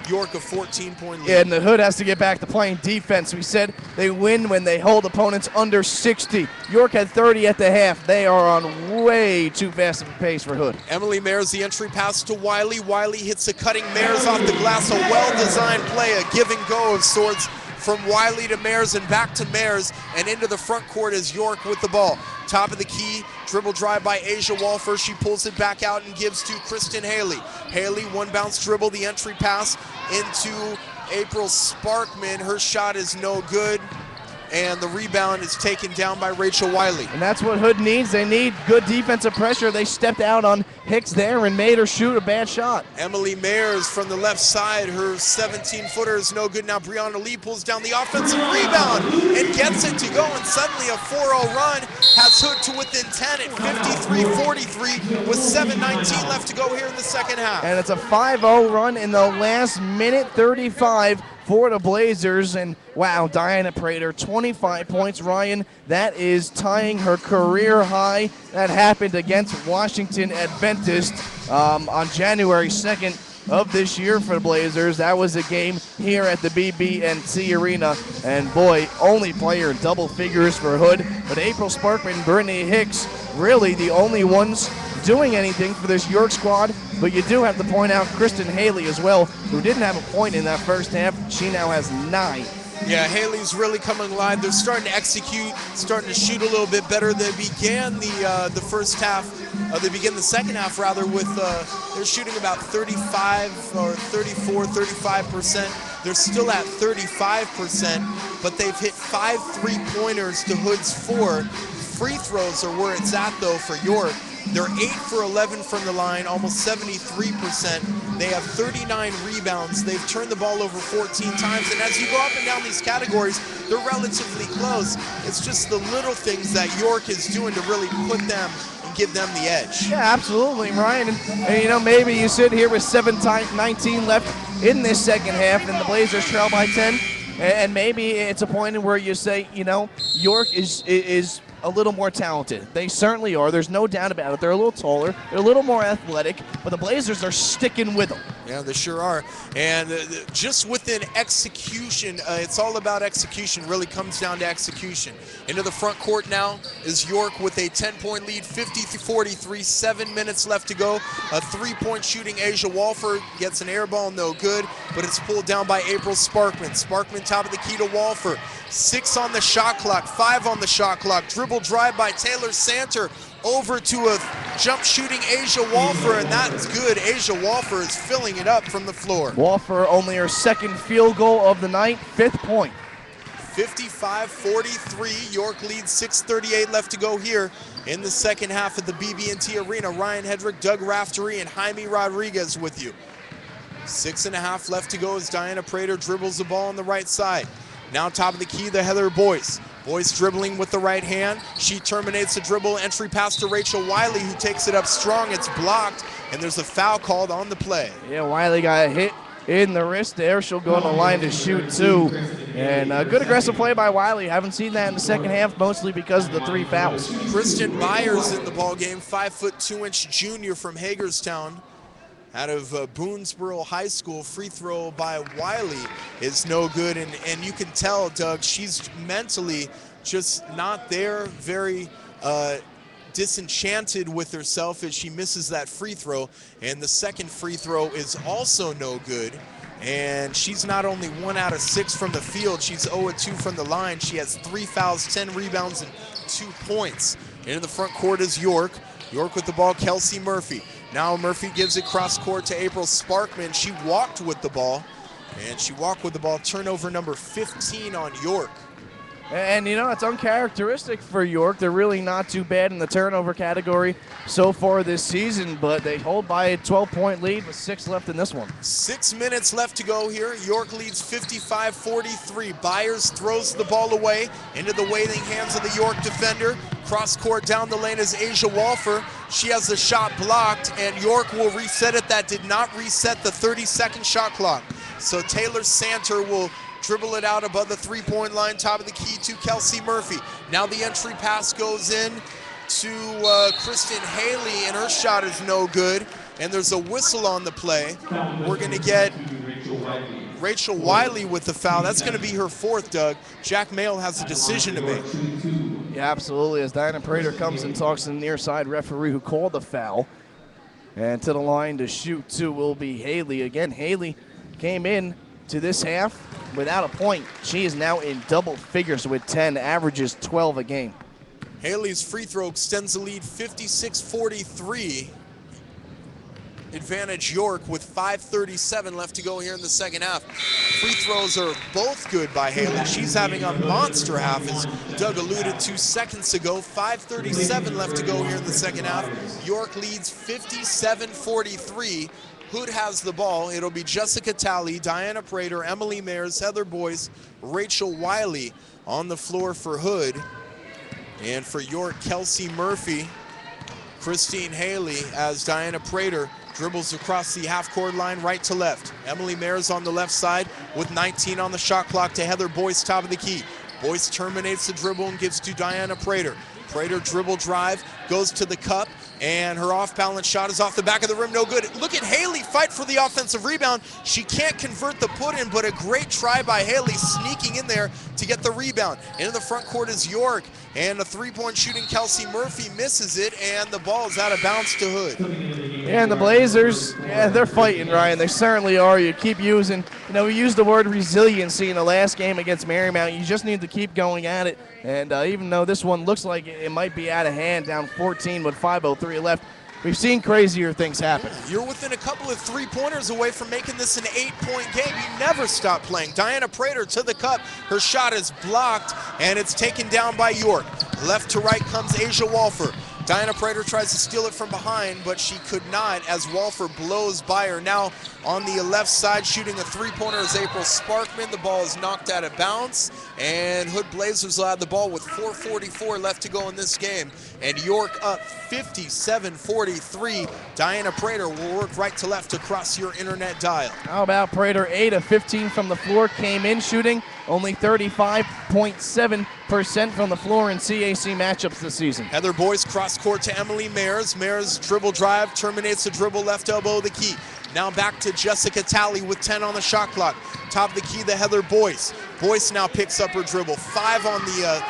York a 14-point lead. Yeah, and the Hood has to get back to playing defense. We said they win when they hold opponents under 60. York had 30 at the half. They are on way too fast of a pace for Hood. Emily Mayers, the entry pass to Wiley. Wiley hits a cutting Mayers off the glass. A well-designed play, a give and go of sorts from Wiley to Mayers and back to Mayers, and into the front court is York with the ball. Top of the key, dribble drive by Asia Walfer. She pulls it back out and gives to Kristen Haley. Haley, one bounce dribble, the entry pass into April Sparkman. Her shot is no good, and the rebound is taken down by Rachel Wiley. And that's what Hood needs. They need good defensive pressure. They stepped out on Hicks there and made her shoot a bad shot. Emily Mayers from the left side, her 17-footer is no good. Now Brianna Lee pulls down the offensive rebound and gets it to go, and suddenly a 4-0 run has Hood to within 10 at 53-43 with 7:19 left to go here in the second half. And it's a 5-0 run in the last minute 35 for the Blazers. And wow, Diana Prater, 25 points. Ryan, that is tying her career high. That happened against Washington Adventist on January 2nd of this year for the Blazers. That was a game here at the BB&T Arena, and boy, only player in double figures for Hood. But April Sparkman and Brittany Hicks, really the only ones doing anything for this York squad. But you do have to point out Kristen Haley as well, who didn't have a point in that first half. She now has 9. Yeah, Haley's really coming alive. They're starting to execute, starting to shoot a little bit better. They began the first half, they began the second half rather with, they're shooting about 35 or 34, 35%. They're still at 35%, but they've hit 5 3-pointers to Hood's 4. Free throws are where it's at though for York. They're 8 for 11 from the line, almost 73%. They have 39 rebounds. They've turned the ball over 14 times. And as you go up and down these categories, they're relatively close. It's just the little things that York is doing to really put them and give them the edge. Yeah, absolutely, Ryan. And you know, maybe you sit here with 7:19 left in this second half, and the Blazers trail by 10. And maybe it's a point where you say, you know, York is a little more talented. They certainly are. There's no doubt about it. They're a little taller. They're a little more athletic, but the Blazers are sticking with them. Yeah, they sure are. And just within execution, it's all about execution. Really comes down to execution. Into the front court now is York with a 10-point lead, 50-43, 7 minutes left to go. A 3-point shooting. Asia Walford gets an air ball, no good, but it's pulled down by April Sparkman. Sparkman top of the key to Walford. 6 on the shot clock, 5 on the shot clock. Dribble drive by Taylor Santer over to a jump shooting Asia Walfer, and that's good. Asia Walfer is filling it up from the floor. Walfer only her second field goal of the night, 5th point. 55-43, York leads, 6:38 left to go here in the second half of the BB&T Arena. Ryan Hedrick, Doug Raftery, and Jaime Rodriguez with you. 6.5 left to go as Diana Prater dribbles the ball on the right side. Now top of the key, the Heather Boyce. Boyce dribbling with the right hand. She terminates the dribble. Entry pass to Rachel Wiley, who takes it up strong. It's blocked, and there's a foul called on the play. Yeah, Wiley got hit in the wrist there. She'll go on the line to shoot, too. And a good aggressive play by Wiley. Haven't seen that in the second half, mostly because of the 3 fouls. Kristen Byers in the ballgame, 5'2" junior from Hagerstown. Out of Boonesboro High School. Free throw by Wiley is no good, and you can tell, Doug, she's mentally just not there, very disenchanted with herself as she misses that free throw, and the second free throw is also no good. And she's not only 1 out of 6 from the field, she's 0 of 2 from the line. She has 3 fouls, 10 rebounds, and 2 points. In the front court is York. York with the ball, Kelsey Murphy. Now Murphy gives it cross court to April Sparkman. She walked with the ball, And she walked with the ball. Turnover number 15 on York. And, you know, it's uncharacteristic for York. They're really not too bad in the turnover category so far this season, but they hold by a 12-point lead with 6 left in this one. 6 minutes left to go here. York leads 55-43. Byers throws the ball away into the waiting hands of the York defender. Cross court down the lane is Asia Walfer. She has the shot blocked, and York will reset it. That did not reset the 30-second shot clock. So Taylor Santer will dribble it out above the three-point line, top of the key to Kelsey Murphy. Now the entry pass goes in to Kristen Haley, and her shot is no good. And there's a whistle on the play. We're going to get Rachel Wiley with the foul. That's going to be her 4th, Doug. Jack Mayle has a decision to make. Yeah, absolutely. As Diana Prater comes and talks to the near side referee who called the foul. And to the line to shoot two will be Haley. Again, Haley came in to this half without a point. She is now in double figures with 10, averages 12 a game. Haley's free throw extends the lead 56-43. Advantage York with 5:37 left to go here in the second half. Free throws are both good by Haley. She's having a monster half, as Doug alluded to seconds ago. 5:37 left to go here in the second half. York leads 57-43. Hood has the ball. It'll be Jessica Talley, Diana Prater, Emily Mayers, Heather Boyce, Rachel Wiley on the floor for Hood. And for York, Kelsey Murphy, Christine Haley, as Diana Prater dribbles across the half-court line right to left. Emily Mayers on the left side with 19 on the shot clock to Heather Boyce, top of the key. Boyce terminates the dribble and gives to Diana Prater. Prater dribble drive, goes to the cup, and her off-balance shot is off the back of the rim, no good. Look at Haley fight for the offensive rebound. She can't convert the put-in, but a great try by Haley sneaking in there to get the rebound. Into the front court is York, and a three-point shooting Kelsey Murphy misses it, and the ball is out of bounds to Hood. And the Blazers, yeah, they're fighting, Ryan. They certainly are. You keep using, we used the word resiliency in the last game against Marymount. You just need to keep going at it. And even though this one looks like it might be out of hand, down 14 with 5:03 left, we've seen crazier things happen. You're within a couple of three-pointers away from making this an 8-point game. You never stop playing. Diana Prater to the cup. Her shot is blocked, and it's taken down by York. Left to right comes Asia Walfer. Diana Prater tries to steal it from behind, but she could not as Walfer blows by her. Now on the left side, shooting a three-pointer is April Sparkman. The ball is knocked out of bounds, and Hood Blazers will have the ball with 4:44 left to go in this game. And York up 57-43. Diana Prater will work right to left across your internet dial. How about Prater? 8 of 15 from the floor, came in shooting only 35.7% from the floor in CAC matchups this season. Heather Boyce cross court to Emily Mayers. Mayers dribble drive, terminates the dribble, left elbow the key. Now back to Jessica Talley with 10 on the shot clock. Top of the key to Heather Boyce. Boyce now picks up her dribble. 5 on the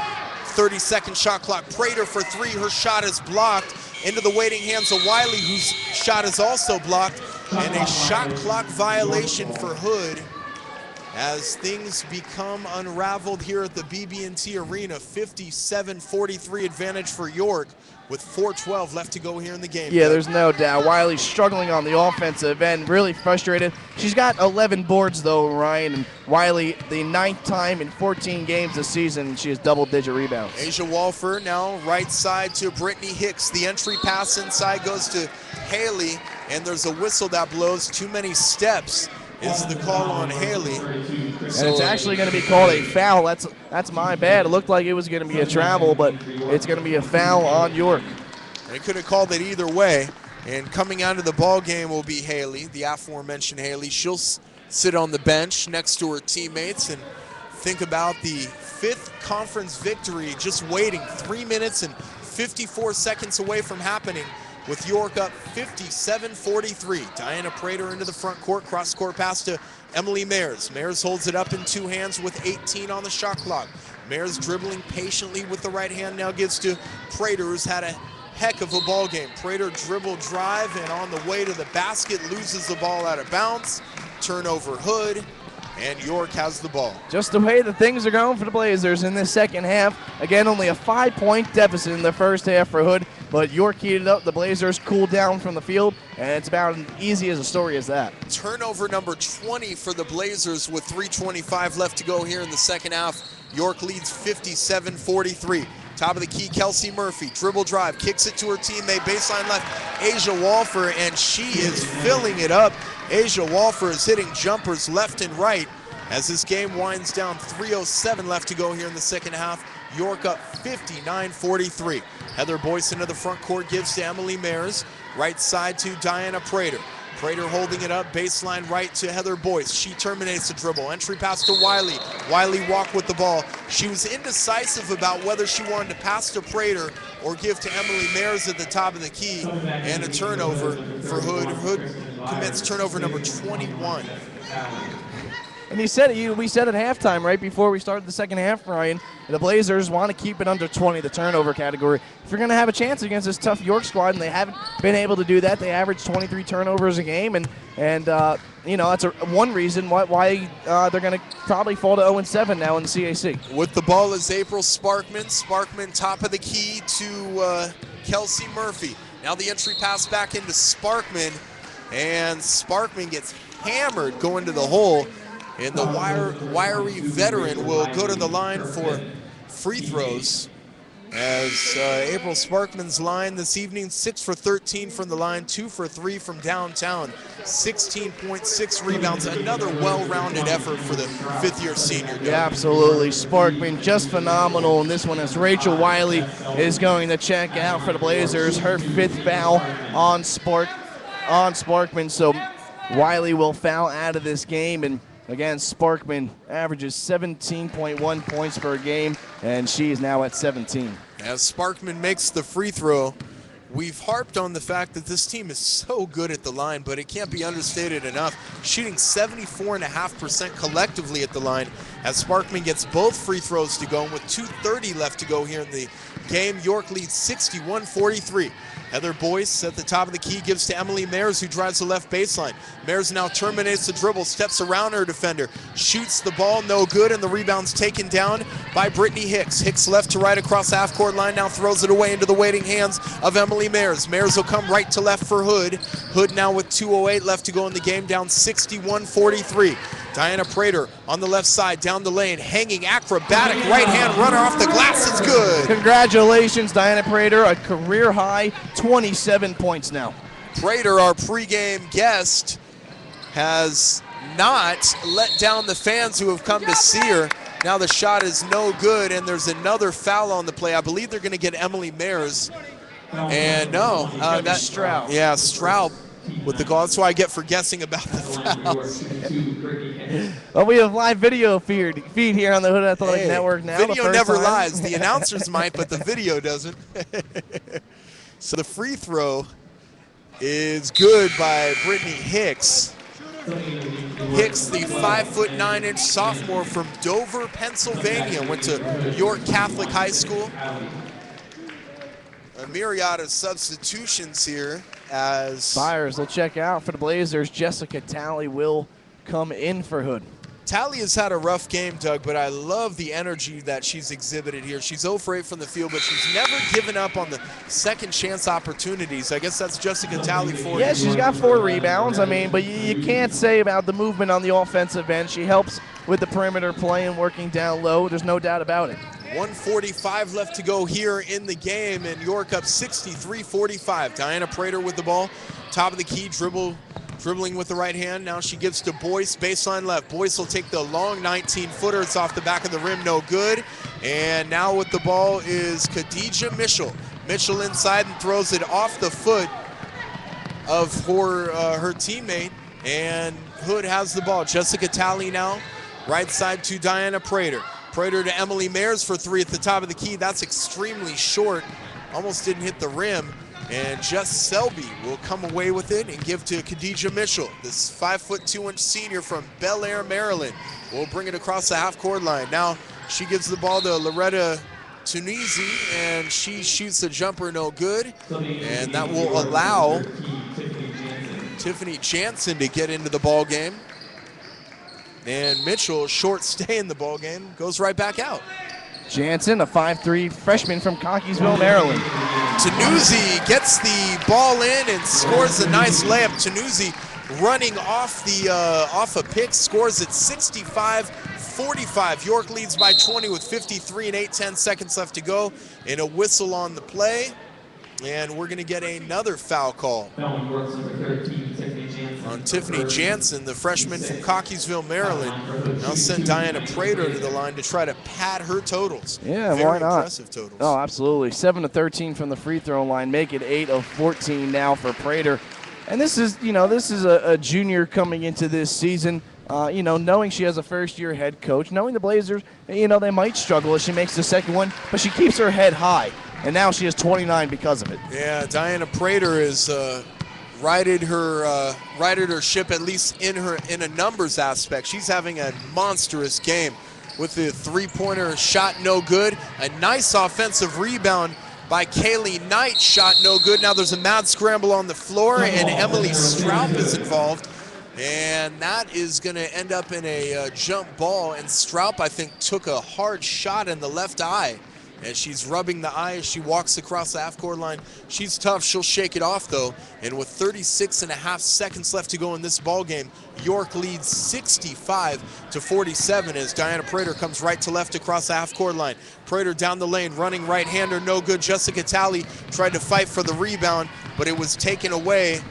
30-second shot clock. Prater for 3. Her shot is blocked. Into the waiting hands of Wiley, whose shot is also blocked. And a shot clock violation for Hood as things become unraveled here at the BB&T Arena. 57-43 advantage for York with 4:12 left to go here in the game. Yeah, there's no doubt. Wiley's struggling on the offensive end, really frustrated. She's got 11 boards, though, Ryan. And Wiley, the 9th time in 14 games this season, she has double-digit rebounds. Asia Walfer now right side to Brittany Hicks. The entry pass inside goes to Haley, and there's a whistle that blows. Too many steps is the call on Haley. And it's actually going to be called a foul. That's my bad. It looked like it was going to be a travel, but it's going to be a foul on York. They could have called it either way. And coming out of the ball game will be Haley, the aforementioned Haley. She'll sit on the bench next to her teammates and think about the 5th conference victory just waiting. 3 minutes and 54 seconds away from happening, with York up 57-43. Diana Prater into the front court, cross-court pass to Emily Mayers. Mayers holds it up in 2 hands with 18 on the shot clock. Mayers dribbling patiently with the right hand, now gives to Prater, who's had a heck of a ball game. Prater dribble drive, and on the way to the basket, loses the ball out of bounds. Turnover Hood, and York has the ball. Just the way that things are going for the Blazers in this second half. Again, only a 5-point deficit in the first half for Hood. but York heated up. The Blazers cooled down from the field, and it's about as easy as a story as that. Turnover number 20 for the Blazers with 3:25 left to go here in the second half. York leads 57-43. Top of the key, Kelsey Murphy, dribble drive, kicks it to her teammate, baseline left, Asia Walfer, and she is filling it up. Asia Walfer is hitting jumpers left and right as this game winds down. 3:07 left to go here in the second half. York up 59-43. Heather Boyce into the front court, gives to Emily Mayers. Right side to Diana Prater. Prater holding it up, baseline right to Heather Boyce. She terminates the dribble. Entry pass to Wiley. Wiley walked with the ball. She was indecisive about whether she wanted to pass to Prater or give to Emily Mayers at the top of the key. And a turnover for Hood. Hood commits turnover number 21. And we said at halftime, right before we started the second half, Ryan, the Blazers want to keep it under 20, the turnover category. If you're going to have a chance against this tough York squad, and they haven't been able to do that, they average 23 turnovers a game, and that's one reason why they're going to probably fall to 0-7 now in the CAC. With the ball is April Sparkman. Sparkman top of the key to Kelsey Murphy. Now the entry pass back into Sparkman, and Sparkman gets hammered going to the hole. And the wiry veteran will go to the line for free throws as April Sparkman's line this evening, 6 for 13 from the line, 2 for 3 from downtown, 16.6 rebounds. Another well-rounded effort for the fifth-year senior. Yeah, absolutely. Sparkman just phenomenal in this one as Rachel Wiley is going to check out for the Blazers. Her 5th foul on Sparkman, so Wiley will foul out of this game. And again, Sparkman averages 17.1 points per game, and she is now at 17. As Sparkman makes the free throw, we've harped on the fact that this team is so good at the line, but it can't be understated enough. Shooting 74.5% collectively at the line as Sparkman gets both free throws to go, and with 2:30 left to go here in the game, York leads 61-43. Heather Boyce at the top of the key gives to Emily Mayers, who drives the left baseline. Mayers now terminates the dribble, steps around her defender, shoots the ball, no good, and the rebound's taken down by Brittany Hicks. Hicks left to right across the half-court line, now throws it away into the waiting hands of Emily Mayers. Mayers will come right to left for Hood. Hood now with 2:08 left to go in the game, down 61-43. Diana Prater on the left side, down the lane, hanging acrobatic right-hand runner off the glass. It's good. Congratulations, Diana Prater, a career-high 27 points now. Prater, our pregame guest, has not let down the fans who have come to see her. Now the shot is no good, and there's another foul on the play. I believe they're going to get Emily Mayers. And no, that's Straub. Yeah, Straub with the goal. That's what I get for guessing about the fouls. Well, we have live video feed here on the Hood Athletic Network now. Video never lies. The announcers might, but the video doesn't. So the free throw is good by Brittany Hicks. Hicks, the 5'9" sophomore from Dover, Pennsylvania, went to York Catholic High School. A myriad of substitutions here as Byers will check out for the Blazers. Jessica Talley will come in for Hood. Talley has had a rough game, Doug, but I love the energy that she's exhibited here. She's 0 for 8 from the field, but she's never given up on the second chance opportunities. I guess that's Jessica Talley for you. Yeah, she's got 4 rebounds. I mean, but you can't say about the movement on the offensive end. She helps with the perimeter play and working down low. There's no doubt about it. 1:45 left to go here in the game, and York up 63-45. Diana Prater with the ball, top of the key, dribbling with the right hand. Now she gives to Boyce, baseline left. Boyce will take the long 19-footer. It's off the back of the rim, no good. And now with the ball is Khadijah Mitchell. Mitchell inside and throws it off the foot of her teammate, and Hood has the ball. Jessica Talley now, right side to Diana Prater. Prater to Emily Mayers for 3 at the top of the key. That's extremely short. Almost didn't hit the rim. And Jess Selby will come away with it and give to Khadijah Mitchell. This 5'2" senior from Bel Air, Maryland, will bring it across the half-court line. Now she gives the ball to Loretta Tunisi, and she shoots a jumper, no good. And that will allow Tiffany Jansen to get into the ball game. And Mitchell, short stay in the ball game, goes right back out. Jansen, a 5'3" freshman from Cockeysville, Maryland. Tanuzi gets the ball in and scores a nice layup. Tanuzi running off a pick, scores at 65-45. York leads by 20 with 53 and 8/10 seconds left to go, and a whistle on the play. And we're going to get another foul call on Tiffany Jansen, the freshman from Cockeysville, Maryland. Now send Diana Prater to the line to try to pad her totals. Yeah, Very why not? impressive totals. Oh, absolutely. 7 of 13 from the free throw line, make it 8 of 14 now for Prater. And this is, a junior coming into this season. Knowing she has a first-year head coach, knowing the Blazers, they might struggle as she makes the second one, but she keeps her head high. And now she has 29 because of it. Yeah, Diana Prater is righted her ship, at least in a numbers aspect. She's having a monstrous game with the three-pointer shot no good. A nice offensive rebound by Kaylee Knight, shot no good. Now there's a mad scramble on the floor, and Emily Stroup is involved. And that is going to end up in a jump ball. And Stroup, I think, took a hard shot in the left eye. And she's rubbing the eye as she walks across the half-court line. She's tough. She'll shake it off, though. And with 36.5 seconds left to go in this ball game, York leads 65-47 as Diana Prater comes right to left across the half-court line. Prater down the lane, running right-hander, no good. Jessica Talley tried to fight for the rebound, but it was taken away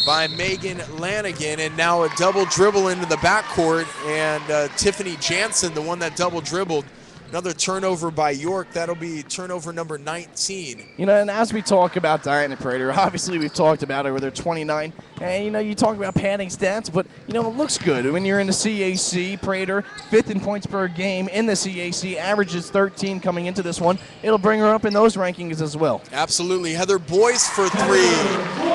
by Megan Lanigan, and now a double dribble into the backcourt, and Tiffany Jansen, the one that double dribbled. Another turnover by York. That'll be turnover number 19. And as we talk about Diana Prater, obviously we've talked about her with her 29. And, you talk about padding stats, but, it looks good. When you're in the CAC, Prater, 5th in points per game in the CAC, averages 13 coming into this one. It'll bring her up in those rankings as well. Absolutely. Heather Boyce for three.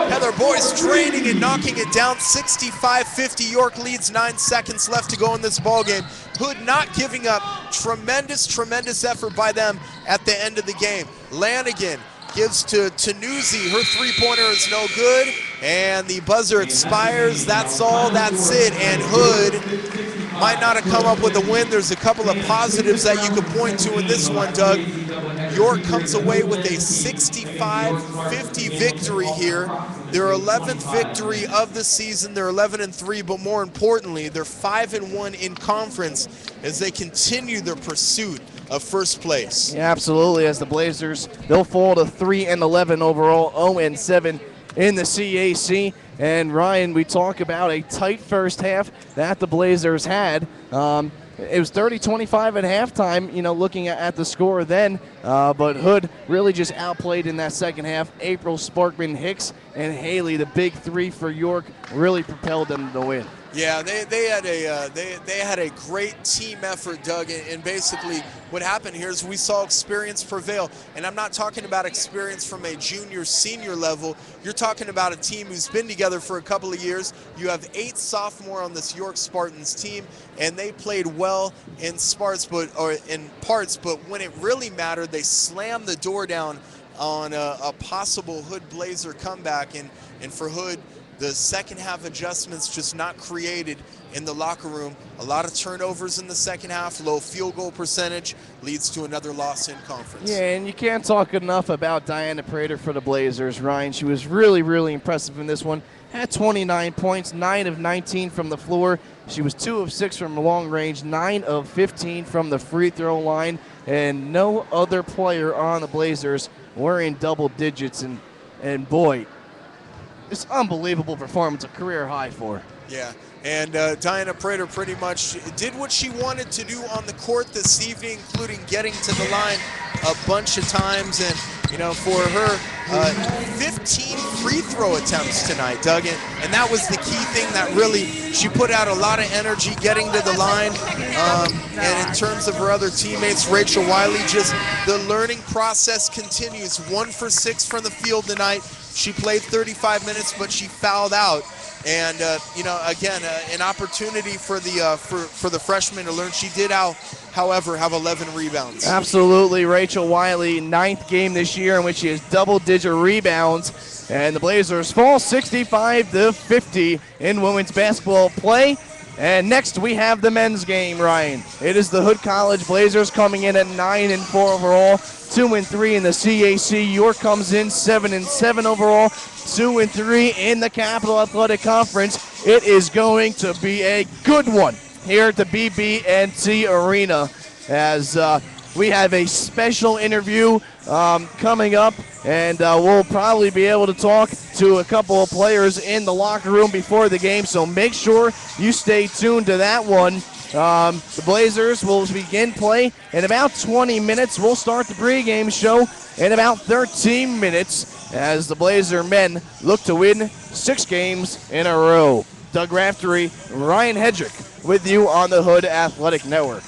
Heather Boyce draining and knocking it down, 65-50. York leads 9 seconds left to go in this ballgame. Hood not giving up. Tremendous effort by them at the end of the game. Lanigan gives to Tanuzi. Her three-pointer is no good, and the buzzer expires. That's all. That's it. And Hood might not have come up with a win. There's a couple of positives that you could point to in this one, Doug. York comes away with a 65-50 victory here. Their 11th victory of the season. They're 11-3, but more importantly, they're 5-1 in conference as they continue their pursuit of first place. Yeah, absolutely. As the Blazers, they'll fall to 3-11 overall, 0-7 in the CAC. And Ryan, we talk about a tight first half that the Blazers had. It was 30-25 at halftime, looking at the score then. But Hood really just outplayed in that second half. April, Sparkman, Hicks, and Haley, the big three for York, really propelled them to win. Yeah, they had a great team effort, Doug, and basically what happened here is we saw experience prevail. And I'm not talking about experience from a junior, senior level. You're talking about a team who's been together for a couple of years. You have 8 sophomore on this York Spartans team, and they played well in parts, but when it really mattered, they slammed the door down on a possible Hood Blazer comeback. And for Hood, the second half adjustments just not created in the locker room. A lot of turnovers in the second half, low field goal percentage leads to another loss in conference. Yeah, and you can't talk enough about Diana Prater for the Blazers, Ryan. She was really impressive in this one. Had 29 points, 9 of 19 from the floor. She was 2 of 6 from long range, 9 of 15 from the free throw line, and no other player on the Blazers were in double digits. And boy, it's unbelievable performance, a career high for her. Yeah, and Diana Prater pretty much did what she wanted to do on the court this evening, including getting to the line a bunch of times. And, for her, 15 free throw attempts tonight, Doug. And that was the key thing that really, she put out a lot of energy getting to the line. And in terms of her other teammates, Rachel Wiley, just the learning process continues. 1 for 6 from the field tonight. She played 35 minutes, but she fouled out. And again, an opportunity for the freshman to learn. She did, however, have 11 rebounds. Absolutely, Rachel Wiley, 9th game this year in which she has double-digit rebounds. And the Blazers fall 65-50 in women's basketball play. And next we have the men's game, Ryan. It is the Hood College Blazers coming in at 9-4 overall, 2-3 in the CAC. York comes in 7-7 overall, 2-3 in the Capital Athletic Conference. It is going to be a good one here at the BB&T Arena as we have a special interview coming up, and we'll probably be able to talk to a couple of players in the locker room before the game, so make sure you stay tuned to that one. The Blazers will begin play in about 20 minutes. We'll start the pregame show in about 13 minutes as the Blazer men look to win 6 games in a row. Doug Raftery, Ryan Hedrick with you on the Hood Athletic Network.